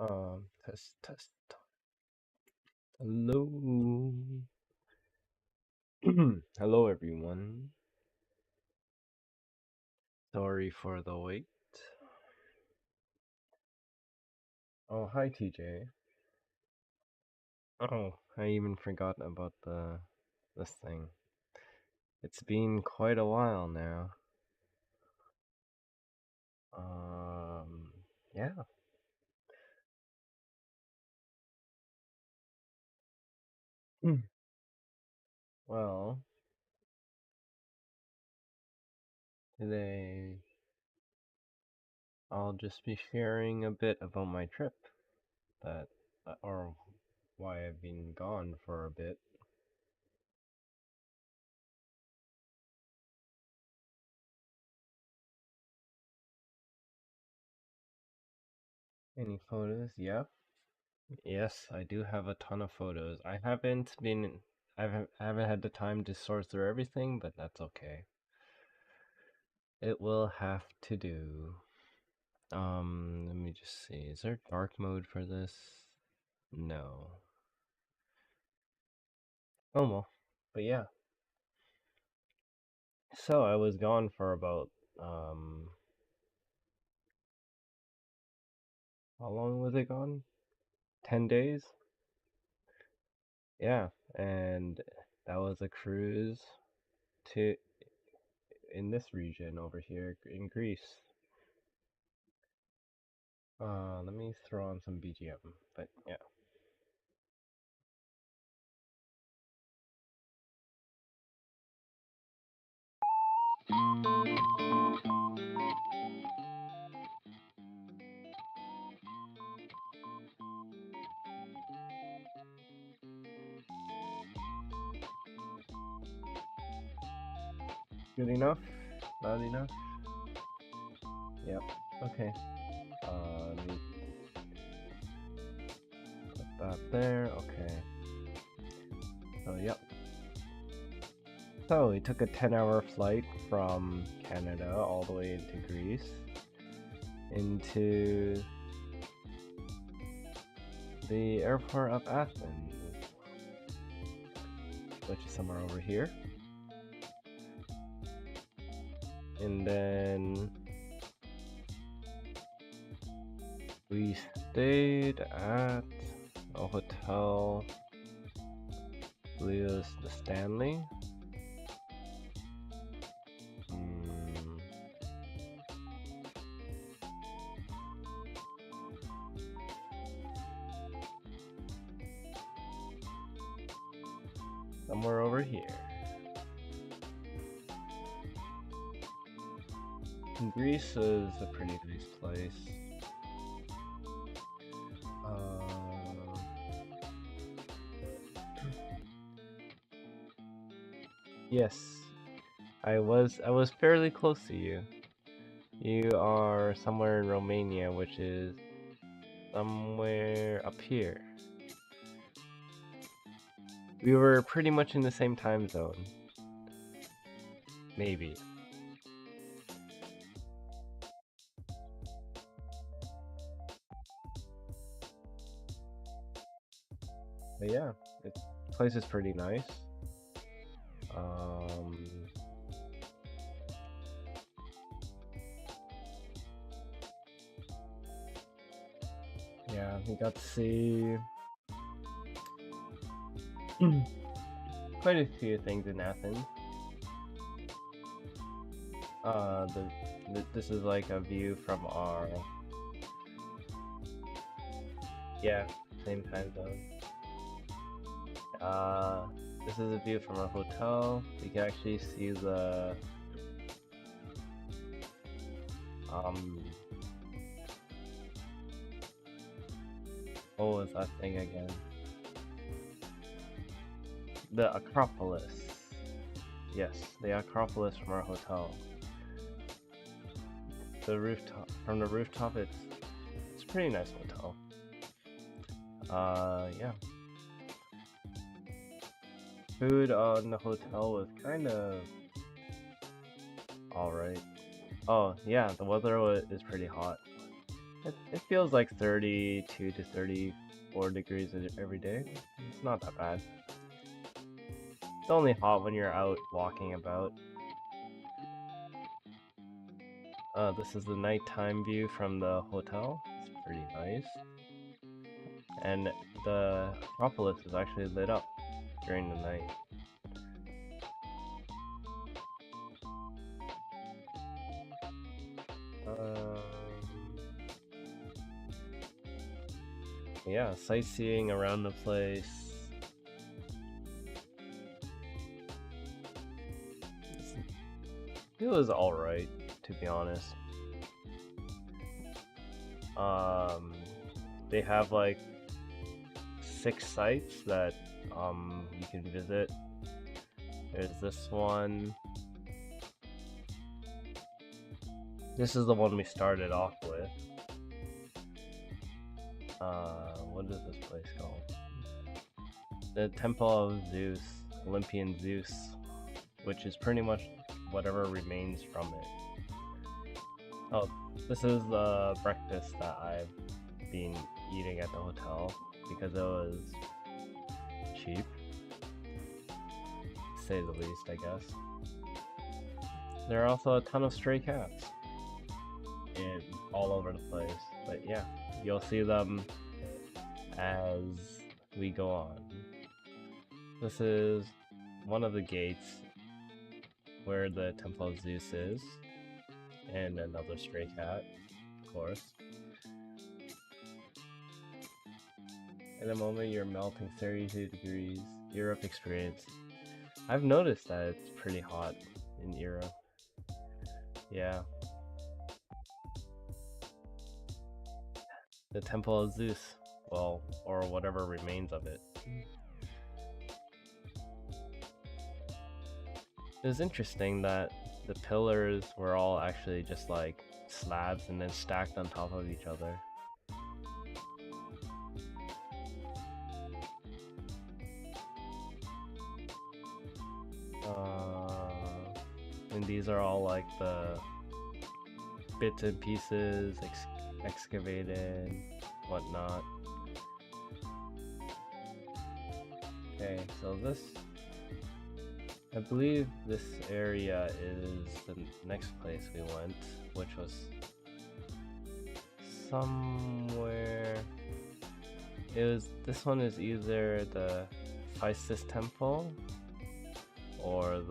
Test. Hello. Hello, everyone. Sorry for the wait. Oh, hi, TJ. Oh, I even forgot about this thing. It's been quite a while now. Yeah. Well, today I'll just be sharing a bit about my trip that, or why I've been gone for a bit. Any photos? Yep. Yes, I do have a ton of photos. I haven't had the time to sort through everything, but that's okay. It will have to do. Let me just see. Is there dark mode for this? No. Oh well. But yeah. So I was gone for about how long was it gone? 10 days? Yeah, and that was a cruise to in this region over here in Greece. Let me throw on some BGM, but yeah. Good enough? Loud enough? Yep. Okay. Let me put that there. Okay. So, yep. So, we took a 10-hour flight from Canada all the way into Greece, into the airport of Athens, which is somewhere over here. And then we stayed at a hotel, I believe it was the Stanley. Somewhere over here. Greece is a pretty nice place. Yes, I was fairly close to you. You are somewhere in Romania, which is somewhere up here. We were pretty much in the same time zone. Maybe. But yeah, the place is pretty nice. Yeah, we got to see quite a few things in Athens. This is like a view from our, yeah, same time zone. This is a view from our hotel. We can actually see the what was that thing again? The Acropolis. Yes, the Acropolis from our hotel. The rooftop, from the rooftop, it's a pretty nice hotel. Yeah. Food on the hotel was kind of alright. Oh, yeah, the weather is pretty hot. It feels like 32 to 34 degrees every day. It's not that bad. It's only hot when you're out walking about. This is the nighttime view from the hotel. It's pretty nice. And the Acropolis is actually lit up during the night. Yeah, sightseeing around the place. It was alright, to be honest. They have like 6 sites that you can visit. There's this one. This is the one we started off with. What is this place called? The Temple of Zeus, Olympian Zeus, which is pretty much whatever remains from it. Oh, this is the breakfast that I've been eating at the hotel because it was cheap, to say the least, I guess. There are also a ton of stray cats all over the place, but yeah, you'll see them as we go on. This is one of the gates where the Temple of Zeus is, and another stray cat, of course. In a moment, you're melting 32 degrees. Europe experience. I've noticed that it's pretty hot in Europe. Yeah. The Temple of Zeus. Well, or whatever remains of it. It was interesting that the pillars were all actually just like slabs and then stacked on top of each other. And these are all like the bits and pieces excavated, whatnot. Okay, so this, I believe this area is the next place we went, which was somewhere. This one is either the Physis Temple or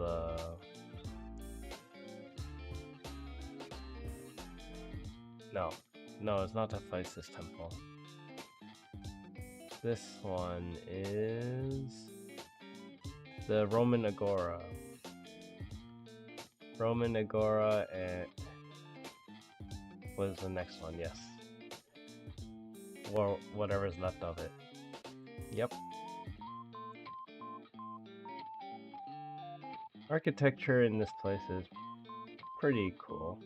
no, it's not the Physis Temple. This one is the Roman Agora. Roman Agora and was the next one, yes. Or whatever's left of it. Yep. Architecture in this place is pretty cool.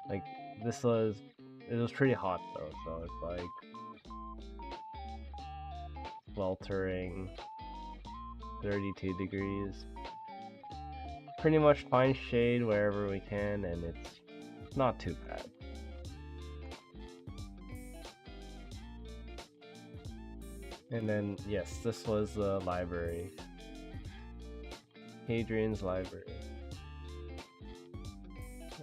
Like, it was pretty hot though, so it's like sweltering 32 degrees. Pretty much find shade wherever we can, and it's not too bad. And then, yes, this was the library. Hadrian's library.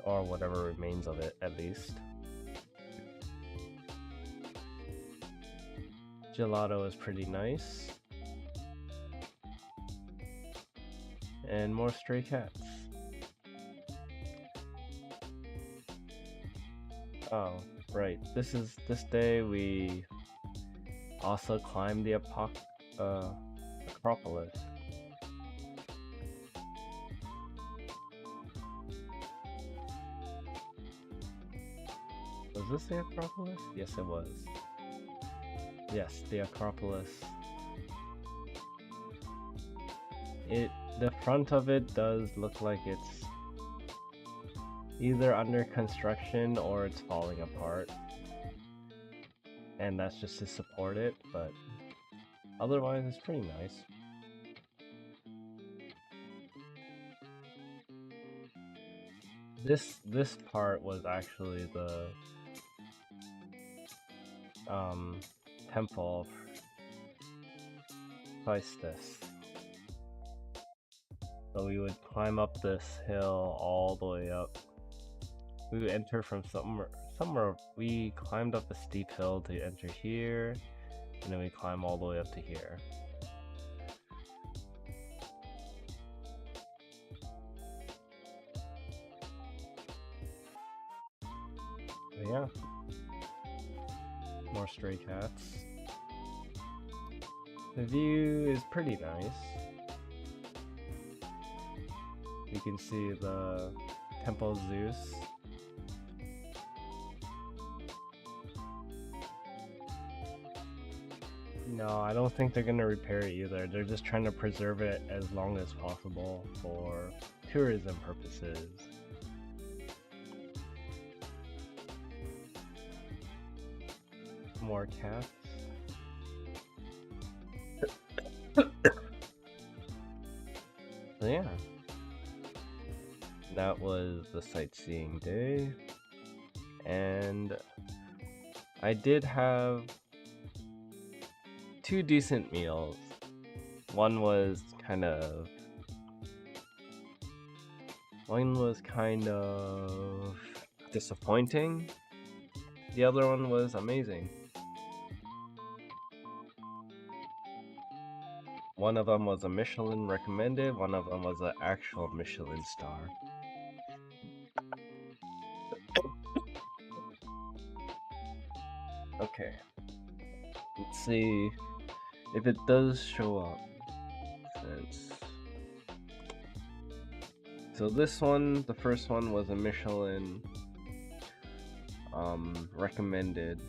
Or whatever remains of it, at least. Gelato is pretty nice. And more stray cats. Oh, right. This day we also climbed the Acropolis. Was this the Acropolis? Yes, it was. Yes, the Acropolis. The front of it does look like it's either under construction or it's falling apart. And that's just to support it, but otherwise it's pretty nice. This part was actually temple twice this. So we would climb up this hill all the way up. We would enter from somewhere. We climbed up a steep hill to enter here, and then we climb all the way up to here. But yeah, more stray cats. The view is pretty nice. You can see the Temple Zeus. No, I don't think they're gonna repair it either. They're just trying to preserve it as long as possible for tourism purposes. More cats. So yeah, that was the sightseeing day, and I did have 2 decent meals. One was kind of disappointing. The other one was amazing. One of them was a Michelin recommended, one of them was an actual Michelin star. Okay, let's see if it does show up. So this one, the first one was a Michelin recommended.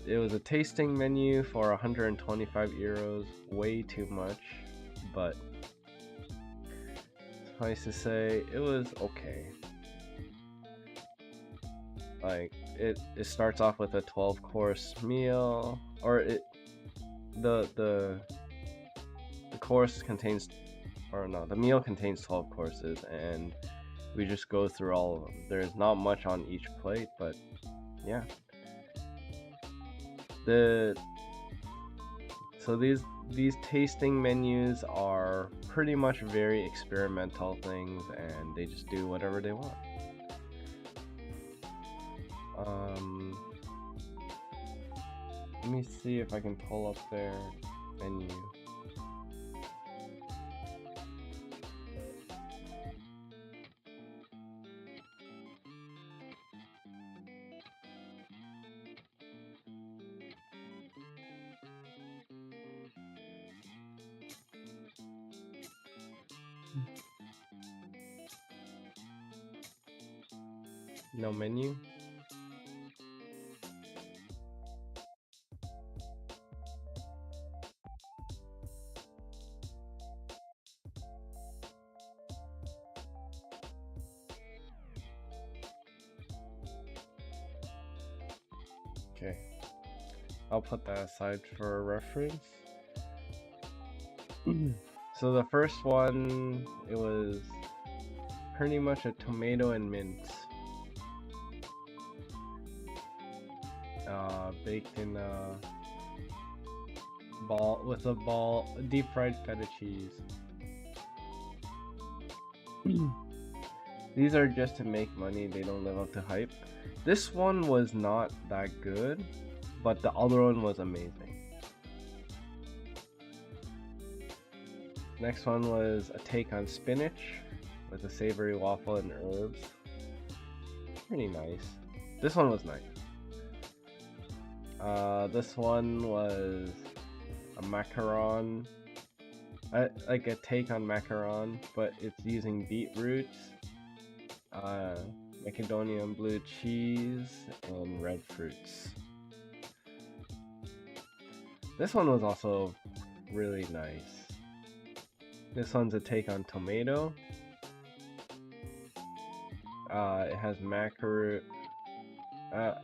It was a tasting menu for 125 euros, way too much, but suffice to say, it was okay. Like, it starts off with a 12-course meal, or the course contains, or no, the meal contains 12 courses, and we just go through all of them. There's not much on each plate, but yeah. So these tasting menus are pretty much very experimental things, and they just do whatever they want. Let me see if I can pull up their menu. No menu? Okay, I'll put that aside for a reference. So the first one, it was pretty much a tomato and mint, baked in a ball with a deep fried feta cheese. These are just to make money, they don't live up to hype. This one was not that good, but the other one was amazing. Next one was a take on spinach with a savory waffle and herbs. Pretty nice. This one was nice. This one was a macaron, like a take on macaron, but it's using beetroots, Macedonian blue cheese, and red fruits. This one was also really nice. This one's a take on tomato. It has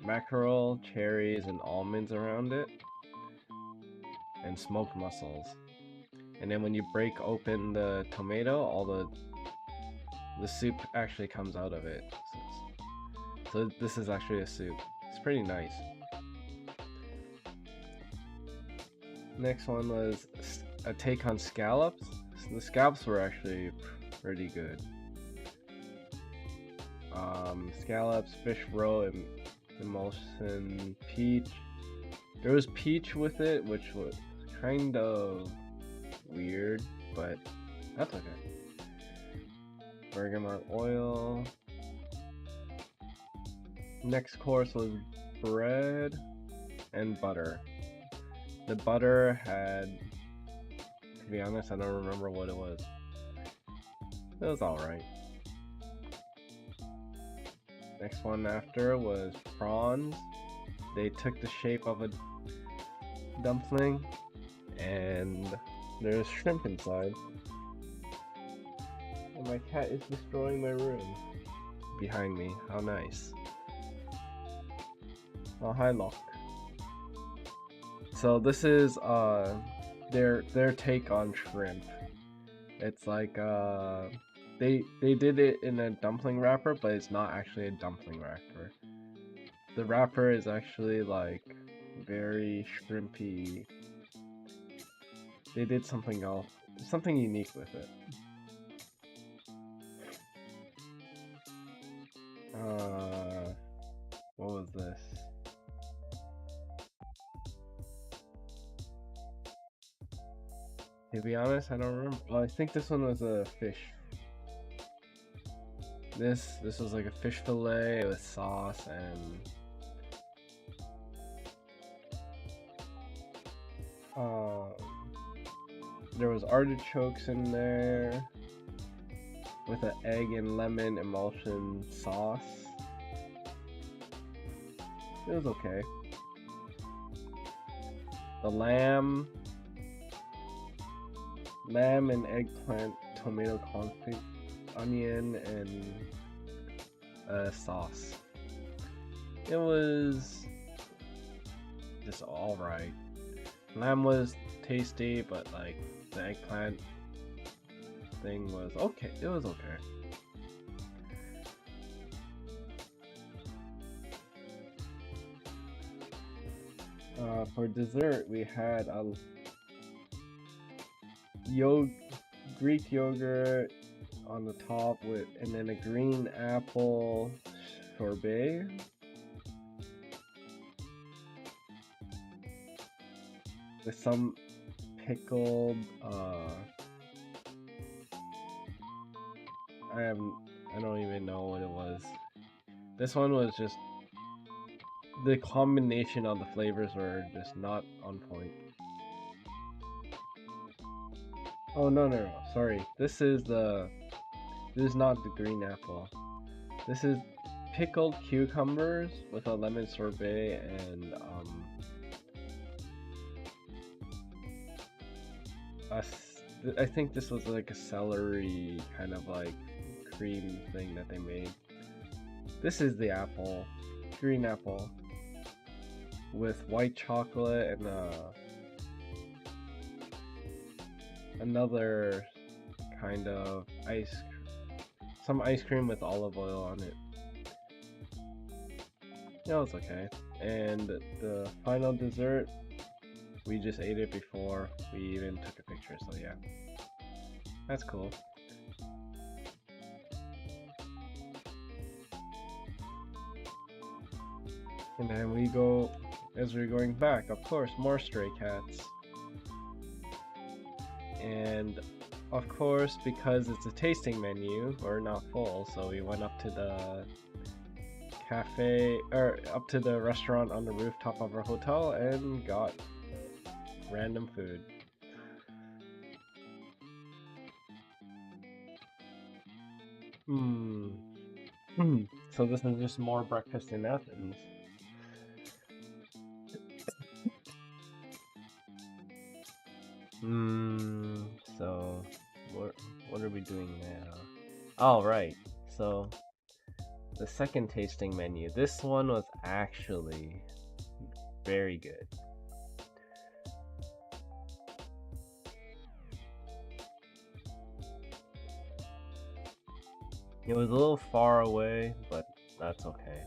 mackerel, cherries, and almonds around it, and smoked mussels. And then when you break open the tomato, all the soup actually comes out of it. So this is actually a soup. It's pretty nice. Next one was a take on scallops. The scallops were actually pretty good. Scallops, fish roe, emulsion, peach. There was peach with it, which was kind of weird, but that's okay. Bergamot oil. Next course was bread and butter. The butter had, to be honest, I don't remember what it was. It was alright. Next one after was prawns. They took the shape of a dumpling, and there's shrimp inside. And my cat is destroying my room behind me. How nice. Oh, hi, Locke. So this is their take on shrimp. It's like they did it in a dumpling wrapper, but it's not actually a dumpling wrapper. The wrapper is actually like very shrimpy. They did something else, something unique with it. What was this? To be honest, I don't remember. Oh, I think this one was a fish. This was like a fish fillet with sauce and there was artichokes in there with an egg and lemon emulsion sauce. It was okay. The lamb and eggplant, tomato confit, onion, and sauce. It was just alright. Lamb was tasty, but like the eggplant thing was okay. It was okay. For dessert, we had a Greek yogurt on the top and then a green apple sorbet. With some pickled I don't even know what it was. This one was just the combination of the flavors were just not on point. Oh no, sorry. This is not the green apple. This is pickled cucumbers with a lemon sorbet and I think this was like a celery kind of like cream thing that they made. This is the apple, green apple, with white chocolate and another kind of some ice cream with olive oil on it. Yeah, it's okay. And the final dessert, we just ate it before we even took a picture, so yeah. That's cool. And then we go, as we're going back, of course, more stray cats. And of course, because it's a tasting menu, we're not full, so we went up to the up to the restaurant on the rooftop of our hotel and got random food. So this is just more breakfast in Athens. So what are we doing now? All right. So the second tasting menu. This one was actually very good. It was a little far away, but that's okay.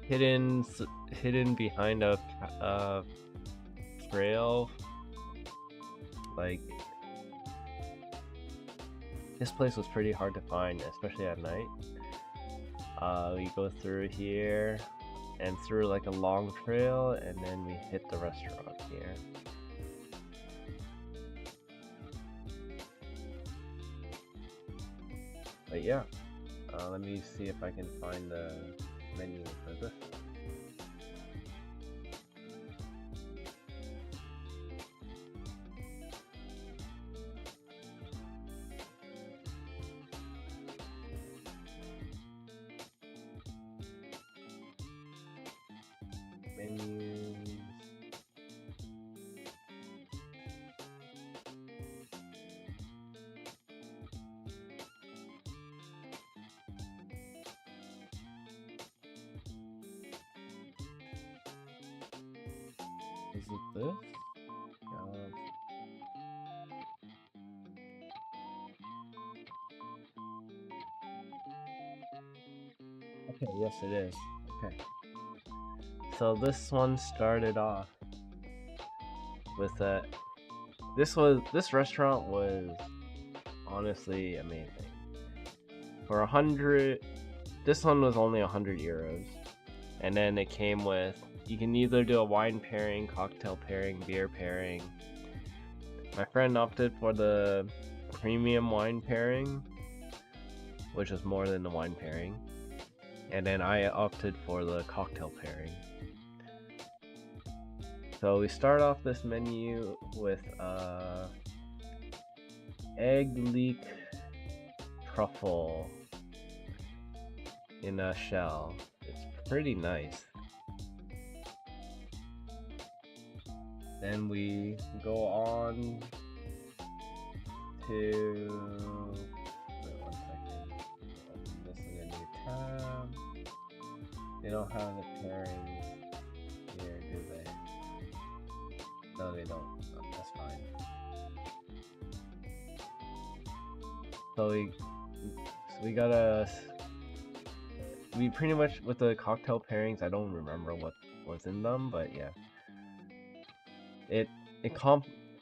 Hidden behind a trail. Like, this place was pretty hard to find, especially at night. We go through here and through like a long trail, and then we hit the restaurant here. But yeah, let me see if I can find the menu for this. Menus. Is it this? Okay, yes it is. Okay. So this one started off with a this restaurant was honestly amazing. For 100, this one was only 100 euros, and then it came with, you can either do a wine pairing, cocktail pairing, beer pairing. My friend opted for the premium wine pairing, which was more than the wine pairing, and then I opted for the cocktail pairing. So we start off this menu with egg leek truffle in a shell. It's pretty nice. Then we go on to, wait 1 second, open this in a new tab. They don't have the pairings here, do they? No, they don't. Oh, that's fine. So we gotta, we pretty much, with the cocktail pairings, I don't remember what was in them, but yeah.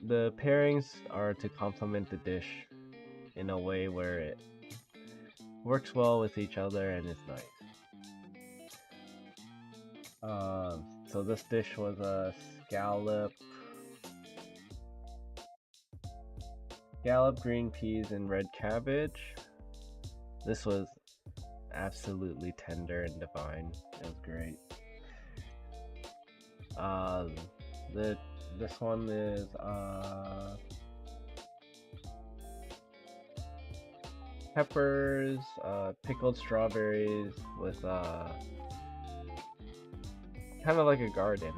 The pairings are to complement the dish in a way where it works well with each other and is nice. So this dish was a scallop, green peas, and red cabbage. This was absolutely tender and divine. It was great. This one is peppers, pickled strawberries with kind of like a garden.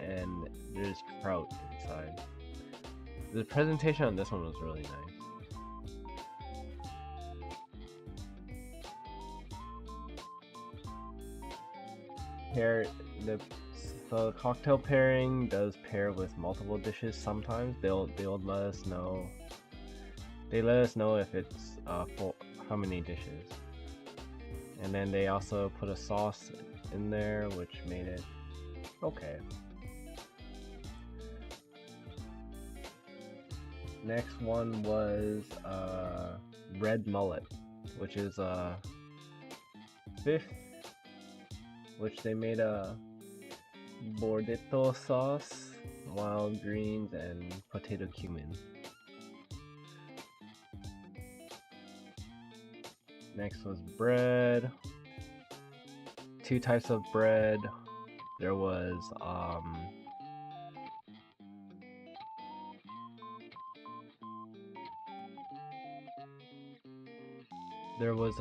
And there's trout inside. The presentation on this one was really nice. So the cocktail pairing does pair with multiple dishes sometimes. They'll let us know. They let us know if it's for how many dishes. And then they also put a sauce in there, which made it okay. Next one was red mullet, which is fish, which they made a bordetto sauce, wild greens, and potato cumin. Next was bread. 2 types of bread. There was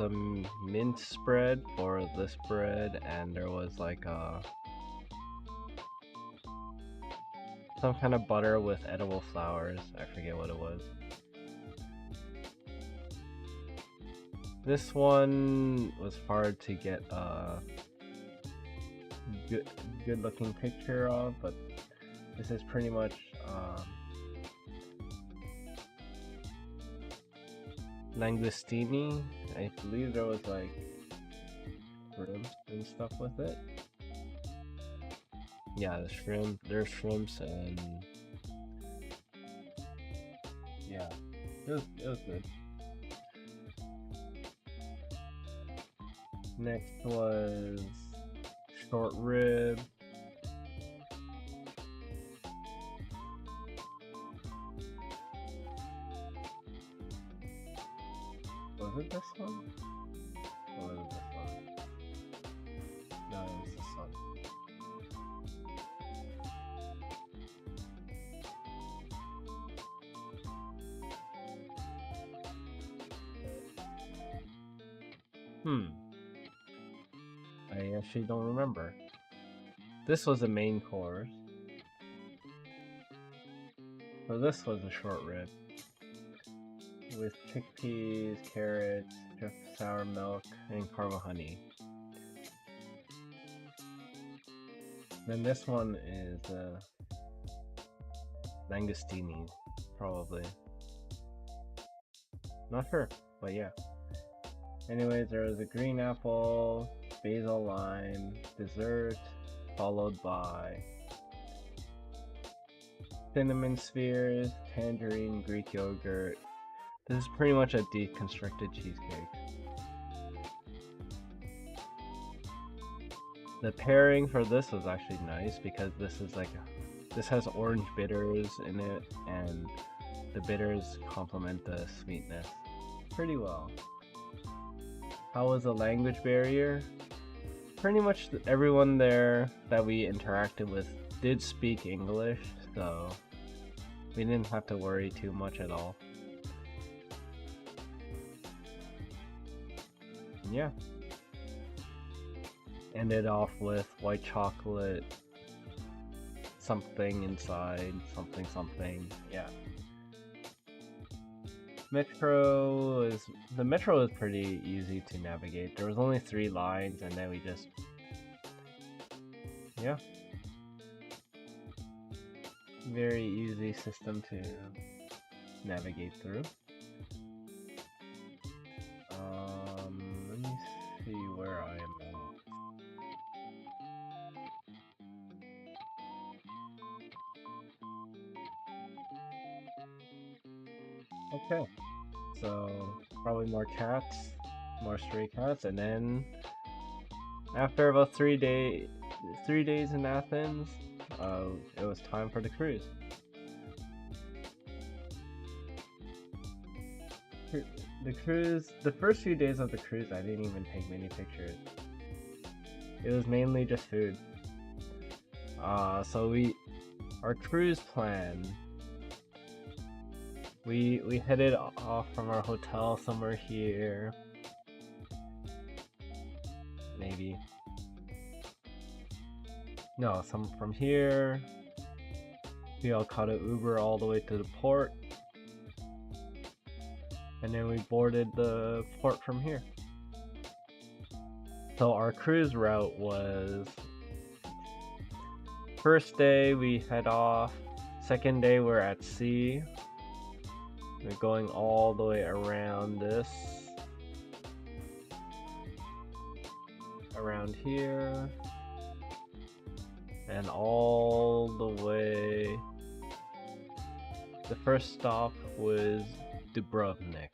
a mint spread for this bread, and there was like some kind of butter with edible flowers. I forget what it was. This one was hard to get a good looking picture of, but this is pretty much Langoustini. I believe there was like shrimp and stuff with it. Yeah, the shrimp. There's shrimps and yeah, it was good. Next was short rib. Was it this one? Or was it this one? No, it was this one. I actually don't remember. This was the main course. So this was a short rib. With chickpeas, carrots, sour milk, and caramel honey. Then this one is langoustini, probably. Not sure, but yeah. Anyways, there was a green apple, basil lime, dessert, followed by cinnamon spheres, tangerine, Greek yogurt. This is pretty much a deconstructed cheesecake. The pairing for this was actually nice because this is like this has orange bitters in it, and the bitters complement the sweetness pretty well. How was the language barrier? Pretty much everyone there that we interacted with did speak English, so we didn't have to worry too much at all. Yeah. Ended off with white chocolate, something inside, something, yeah. The metro is pretty easy to navigate. There was only 3 lines, and then we just, yeah. Very easy system to navigate through. Let me see where I am at. Okay, so probably more cats, more stray cats, and then after about 3 days in Athens, it was time for the cruise. The first few days of the cruise, I didn't even take many pictures. It was mainly just food. So our cruise plan, we headed off from our hotel somewhere here. Maybe. No, from here. We all caught an Uber all the way to the port. And then we boarded the port from here. So our cruise route was, first day we head off, second day we're at sea. We're going all the way around this, around here, and all the way. The first stop was Dubrovnik.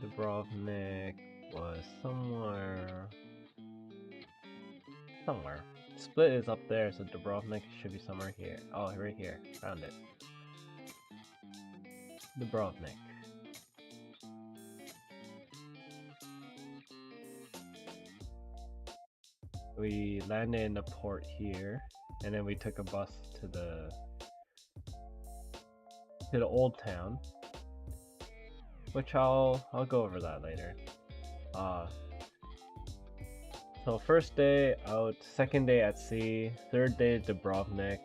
Dubrovnik was somewhere. Split is up there, so Dubrovnik should be somewhere here. Oh, right here. Found it. Dubrovnik. We landed in the port here, and then we took a bus to the old town, which I'll go over that later. So first day out, second day at sea, third day Dubrovnik,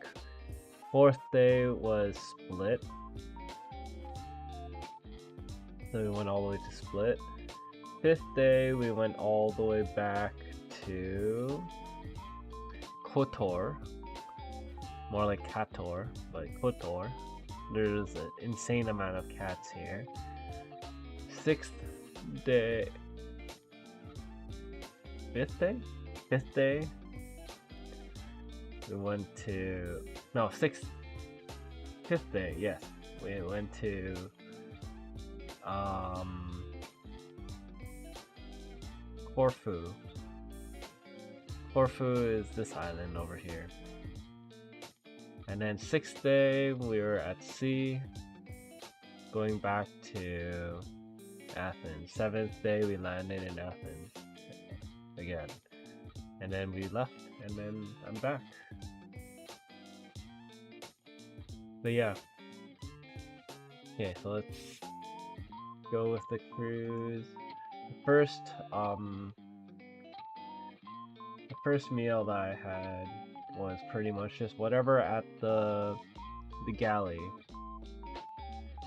fourth day was Split. So we went all the way to Split. Fifth day we went all the way back to Kotor. More like Kator, but Kotor. There's an insane amount of cats here. 6th day, 5th day? 5th day, we went to, no, 6th, 5th day, yes. We went to, Corfu. Corfu is this island over here. And then 6th day, we were at sea, going back to Athens. 7th day, we landed in Athens again. And then we left, and then I'm back. But yeah. Okay, so let's go with the cruise. The first meal that I had was pretty much just whatever at the galley.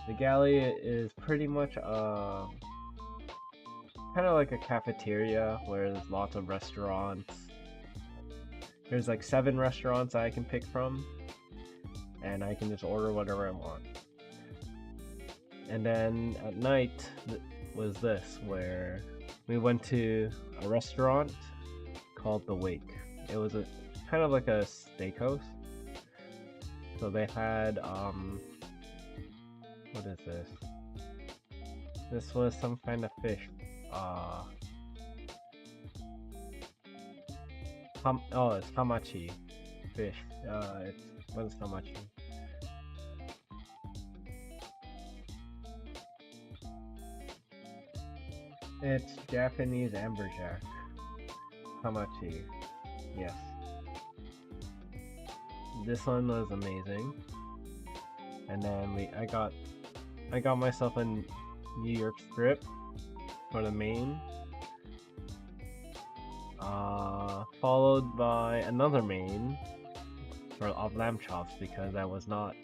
The galley is pretty much kind of like a cafeteria where there's lots of restaurants. There's like 7 restaurants I can pick from, and I can just order whatever I want. And then at night was this, where we went to a restaurant called The Wake. It was a kind of like a steakhouse. So they had what is this? This was some kind of fish. It's hamachi fish. What is hamachi? It's Japanese amberjack. Hamachi. Yes. This one was amazing. And then I got myself a New York strip for the main. Followed by another main of lamb chops because I was not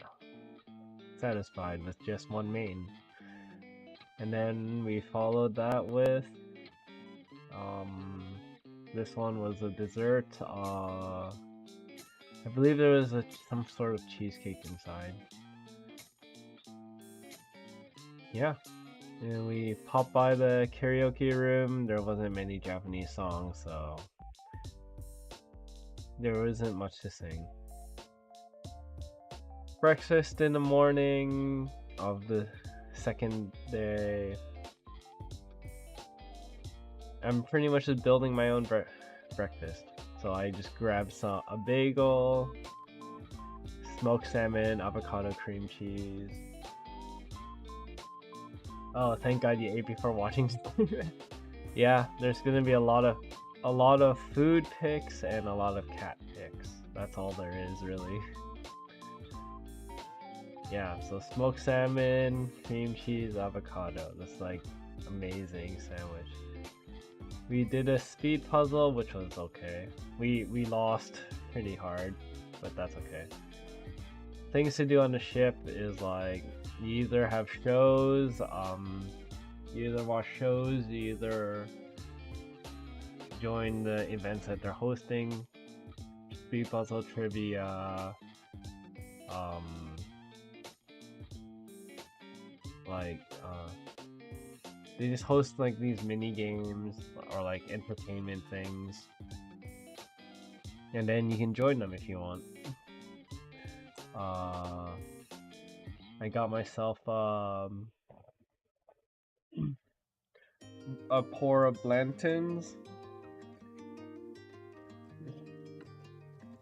satisfied with just one main. And then we followed that with this one was a dessert. I believe there was some sort of cheesecake inside. Yeah. And we popped by the karaoke room. There wasn't many Japanese songs, so there wasn't much to sing. Breakfast in the morning of the second day. I'm pretty much just building my own breakfast. So I just grabbed a bagel, smoked salmon, avocado cream cheese. Oh, thank God you ate before watching. Yeah, there's gonna be a lot of food pics and a lot of cat pics. That's all there is, really. Yeah, so smoked salmon, cream cheese, avocado. That's like amazing sandwich. We did a speed puzzle, which was okay. We lost pretty hard, but that's okay. Things to do on the ship is like you either have shows, you either watch shows, you either join the events that they're hosting, speed puzzle, trivia, they just host like these mini games or like entertainment things, and then you can join them if you want. I got myself a pour of Blanton's.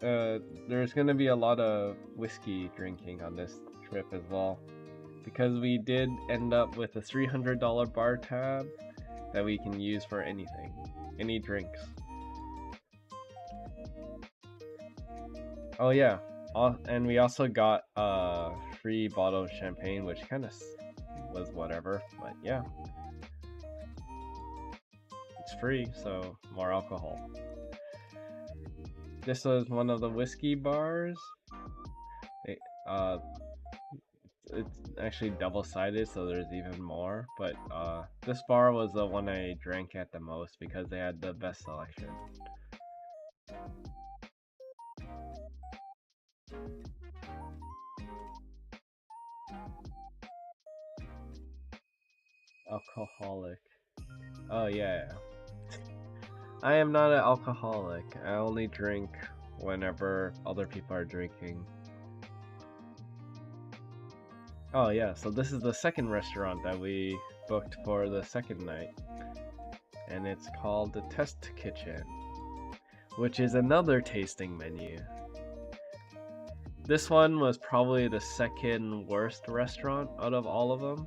There's gonna be a lot of whiskey drinking on this trip as well, because we did end up with a $300 bar tab that we can use for anything, any drinks. Oh yeah, and we also got a free bottle of champagne, which kind of was whatever, but yeah. It's free, so more alcohol. This was one of the whiskey bars. It's actually double-sided, so there's even more, but this bar was the one I drank at the most because they had the best selection. alcoholic. Oh yeah. I am not an alcoholic. I only drink whenever other people are drinking. Oh yeah, so this is the second restaurant that we booked for the second night. And it's called the Test Kitchen, which is another tasting menu. This one was probably the second worst restaurant out of all of them,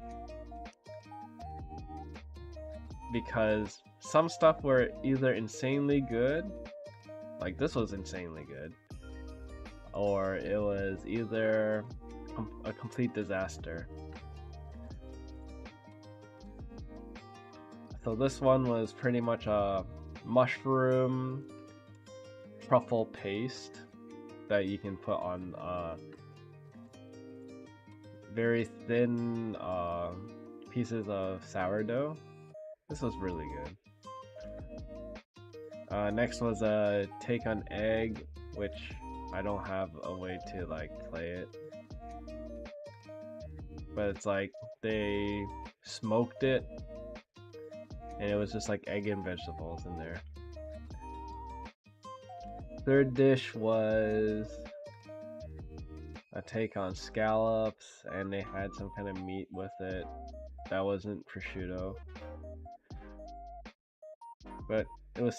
because some stuff were either insanely good, like this was insanely good, or it was either a complete disaster. So this one was pretty much a mushroom truffle paste that you can put on very thin pieces of sourdough. This was really good. Next was a take on egg, which I don't have a way to like play it, but it's like they smoked it and it was just like egg and vegetables in there. Third dish was a take on scallops, and they had some kind of meat with it that wasn't prosciutto, but it was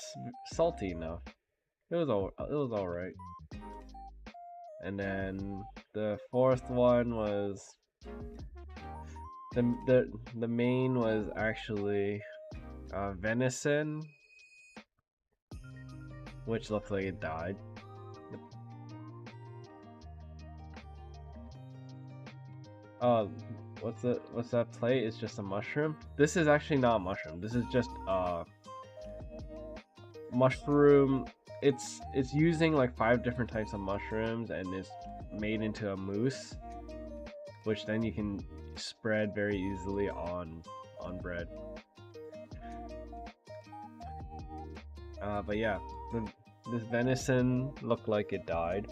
salty enough. It was all right. And then the fourth one was the main was actually venison, which looked like it died. What's that plate? It's just a mushroom. This is actually not a mushroom. This is just mushroom. It's using like 5 different types of mushrooms, and it's made into a mousse, which then you can spread very easily on bread. But yeah, this venison looked like it died.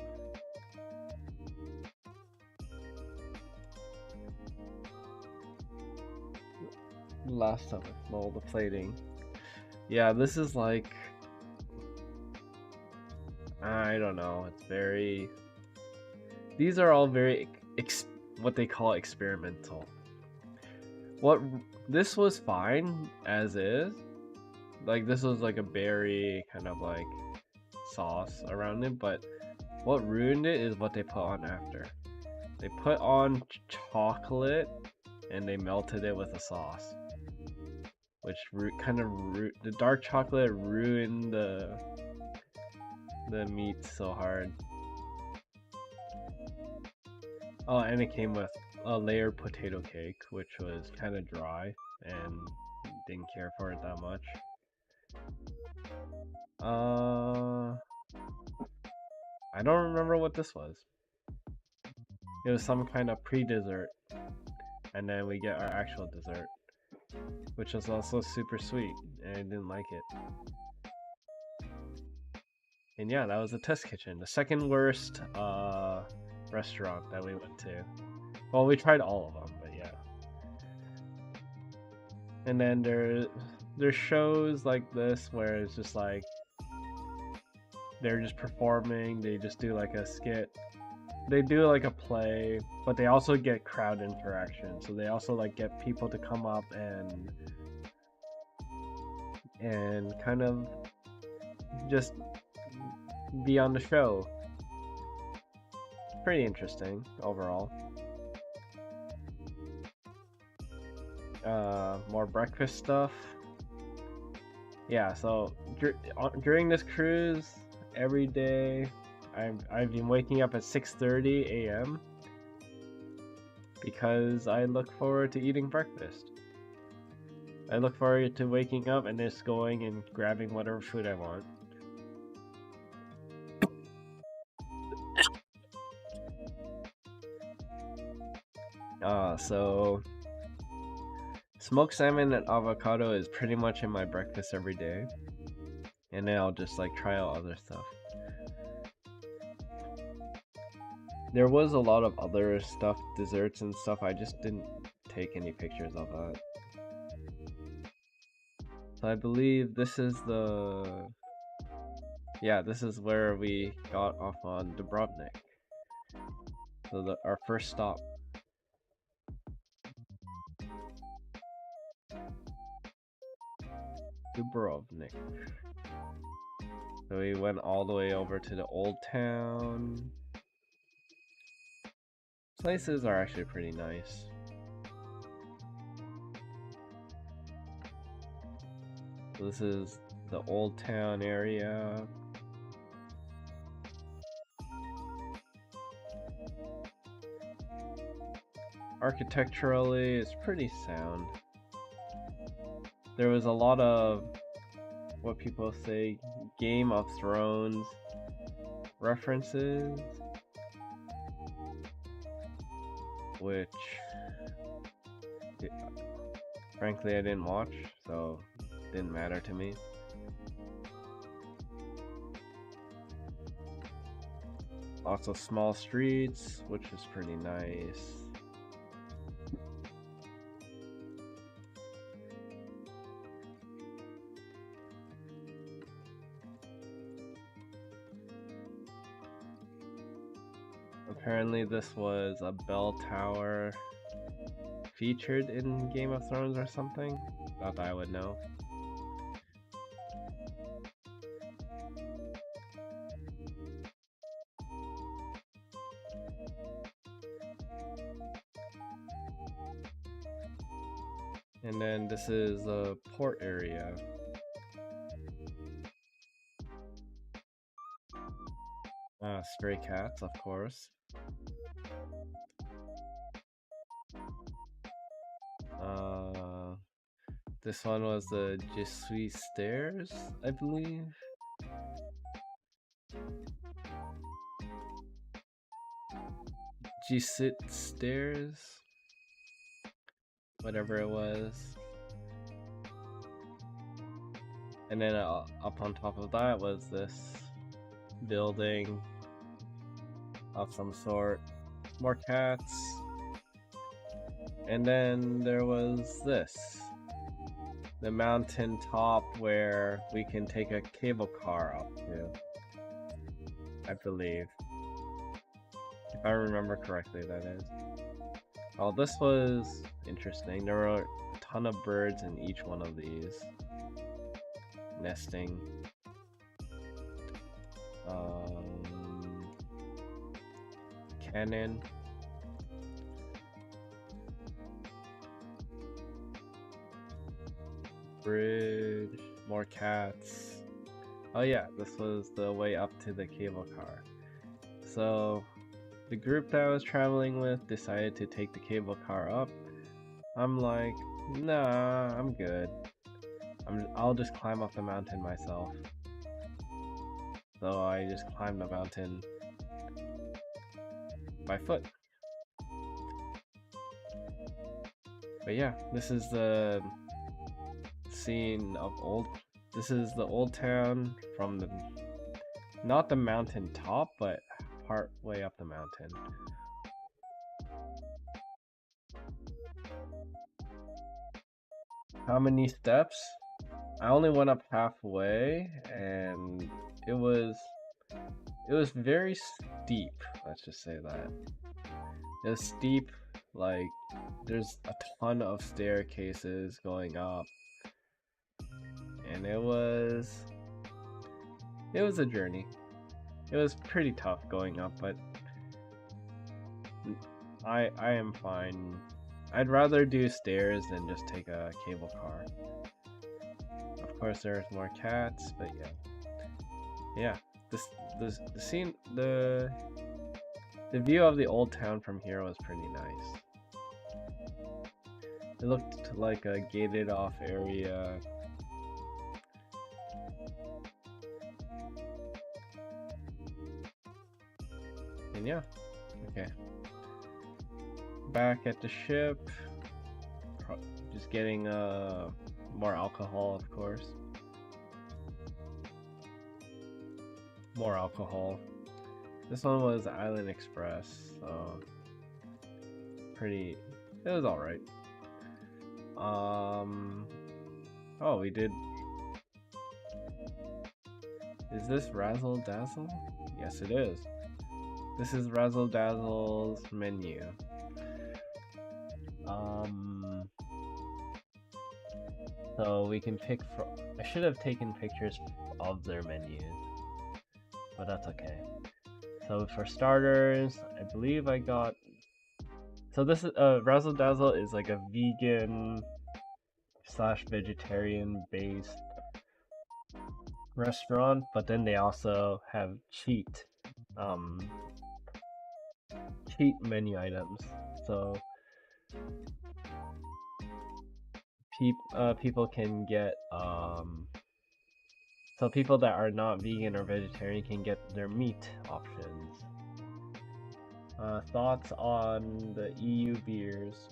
Last of it, all the plating. Yeah, this is like, I don't know, it's very, these are all very what they call experimental. This was fine as is, like this was like a berry kind of like sauce around it, but what ruined it is what they put on after. They put on chocolate and they melted it with a sauce, which the dark chocolate ruined the meat so hard. Oh, and it came with a layered potato cake, which was kind of dry and didn't care for it that much. I don't remember what this was. It was some kind of pre-dessert, and then we get our actual dessert, which was also super sweet, and I didn't like it. And yeah, that was the Test Kitchen, the second worst restaurant that we went to. Well, we tried all of them, but yeah. And then there's shows like this where it's just like they're just performing, they just do like a skit, they do like a play, but they also get crowd interaction, so they also like get people to come up and kind of just be on the show. Pretty interesting overall. More breakfast stuff. Yeah, so during this cruise, every day I've been waking up at 6:30 a.m. because I look forward to eating breakfast. I look forward to waking up and just going and grabbing whatever food I want. So smoked salmon and avocado is pretty much in my breakfast every day, and then I'll just like try out other stuff. There was a lot of other stuff, desserts and stuff, I just didn't take any pictures of that. So I believe this is the... Yeah, this is where we got off on Dubrovnik. So our first stop. Dubrovnik. So we went all the way over to the old town. Places are actually pretty nice. So this is the old town area. Architecturally, it's pretty sound. There was a lot of, what people say, Game of Thrones references, which, frankly, I didn't watch, so it didn't matter to me. Lots of small streets, which is pretty nice. Apparently this was a bell tower featured in Game of Thrones or something. Not that I would know. And then this is a port area. Stray cats, of course. This one was the Jesuit stairs, I believe. Jesuit stairs, whatever it was. And then up on top of that was this building of some sort. More cats. And then there was this. The mountain top where we can take a cable car up to, I believe. If I remember correctly, that is. Oh, this was interesting. There were a ton of birds in each one of these. Nesting. Cannon. Bridge. More cats. Oh yeah, this was the way up to the cable car. So the group that I was traveling with decided to take the cable car up. I'm like, nah, I'm good. I'll just climb up the mountain myself. So I just climbed the mountain by foot. But yeah, this is the scene of this is the old town from the, not the mountain top, but part way up the mountain. How many steps? I only went up halfway, and it was very steep, let's just say that. It was steep, like there's a ton of staircases going up, and it was a journey. It was pretty tough going up, but I am fine. I'd rather do stairs than just take a cable car. Of course there's more cats, but yeah. The scene, the view of the old town from here was pretty nice. It looked like a gated off area. And yeah, okay. Back at the ship, just getting more alcohol, of course. More alcohol. This one was Island Express, so it was alright. Oh, we did Is this Razzle Dazzle? Yes, it is. This is Razzle Dazzle's menu. So we can pick from. I should have taken pictures of their menus, but that's okay. So for starters, I believe I got. So this is Razzle Dazzle is like a vegan / vegetarian based restaurant, but then they also have cheat menu items. So people can get so people that are not vegan or vegetarian can get their meat options. Thoughts on the EU beers?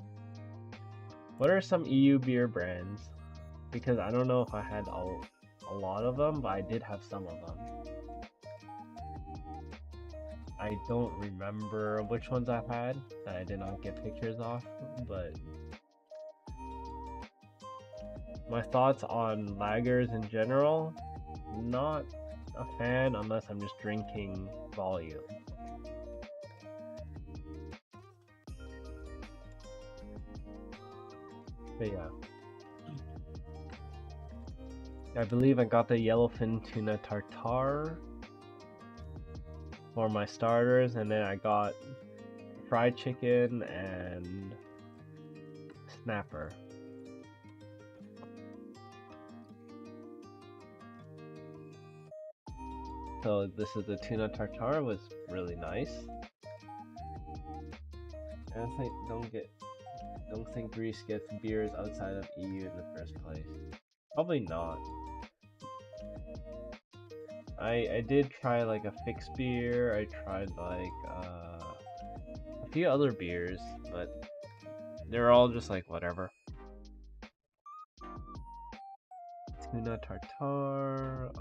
What are some EU beer brands? Because I don't know if I had a lot of them, but I did have some of them. I don't remember which ones I had that I did not get pictures of, but my thoughts on lagers in general, not a fan unless I'm just drinking volume. But yeah. I believe I got the yellowfin tuna tartare for my starters, and then I got fried chicken and snapper. So this is the tuna tartare, was really nice. I don't think Greece gets beers outside of EU in the first place. Probably not. I did try like a fixed beer. I tried like a few other beers, but they're all just like whatever. Tuna tartare.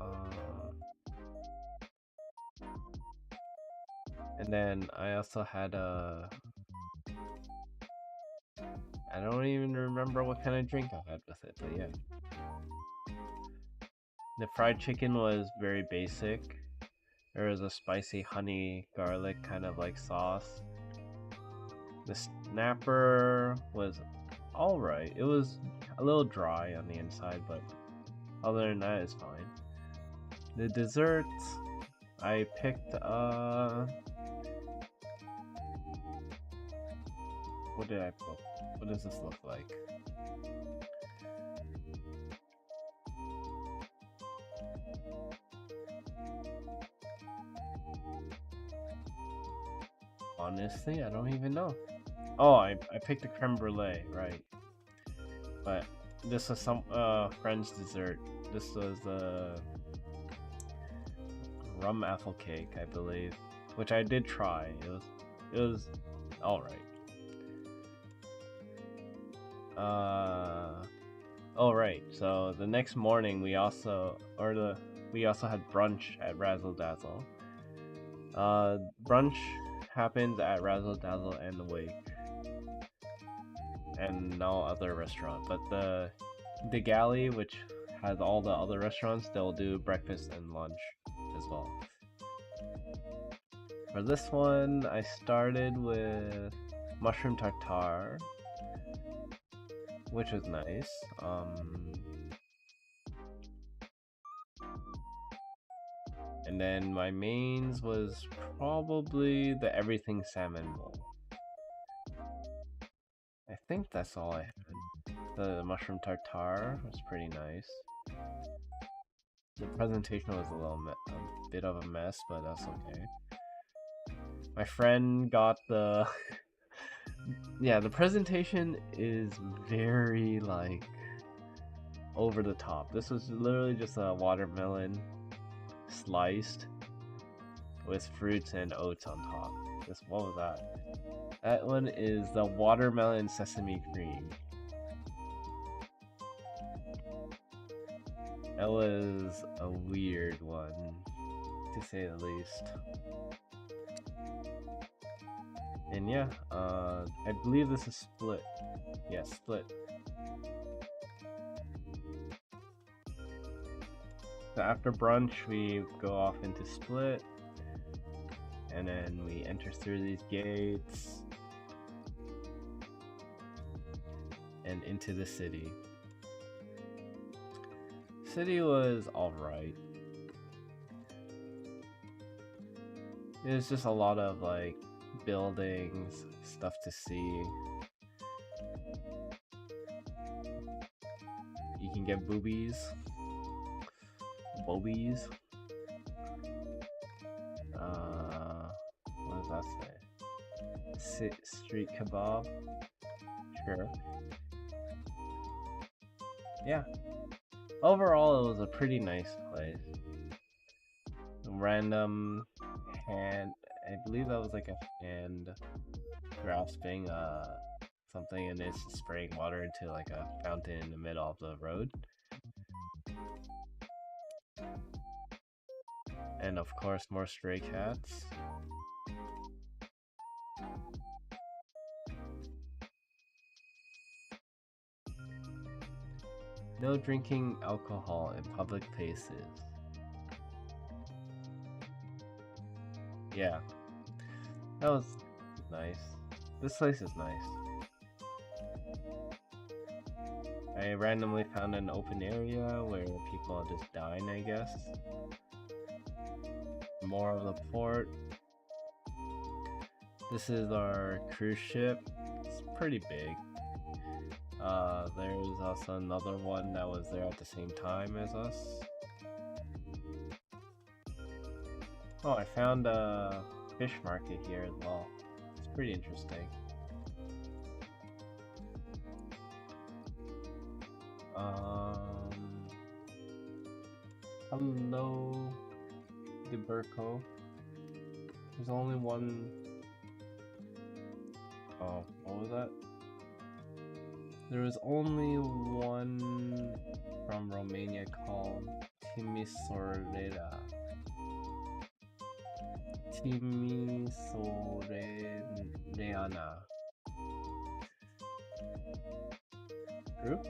And then I also had a. I don't even remember what kind of drink I had with it, but yeah. The fried chicken was very basic. There was a spicy honey garlic kind of like sauce. The snapper was alright. It was a little dry on the inside, but other than that, it's fine. The desserts, I picked what did I pick? What does this look like? Honestly, I don't even know. Oh, I picked the creme brulee, right? But this was some friend's dessert. This was rum apple cake, I believe, which I did try. It was all right. Oh right. So the next morning we also had brunch at Razzle Dazzle. Brunch happens at Razzle Dazzle and the Wake, and no other restaurant. But the galley, which has all the other restaurants, they'll do breakfast and lunch as well. For this one, I started with mushroom tartare, which was nice. And then my mains was probably the everything salmon bowl. I think that's all I had. The mushroom tartare was pretty nice. The presentation was a bit of a mess, but that's okay. My friend got the yeah, the presentation is very like over the top. This was literally just a watermelon sliced with fruits and oats on top. What was that? That one is the watermelon sesame cream. That was a weird one, to say the least. And yeah, I believe this is split. Yeah, split. So after brunch, we go off into Split, and then we enter through these gates and into the city. City was alright. It was just a lot of like buildings, stuff to see. You can get boobies. Bobies. What does that say? Street kebab. Sure. Yeah. Overall, it was a pretty nice place. Random hand. I believe that was like a hand grasping something, and it's spraying water into like a fountain in the middle of the road. And of course, more stray cats. No drinking alcohol in public places. Yeah, that was nice. This place is nice. I randomly found an open area where people are just dying, I guess. More of the port. This is our cruise ship. It's pretty big. There's also another one that was there at the same time as us. Oh, I found a fish market here as well. It's pretty interesting. Hello, DeBurco. There's only one. Oh, what was that? There was only one from Romania called Timisoarena. Timisoarena. True?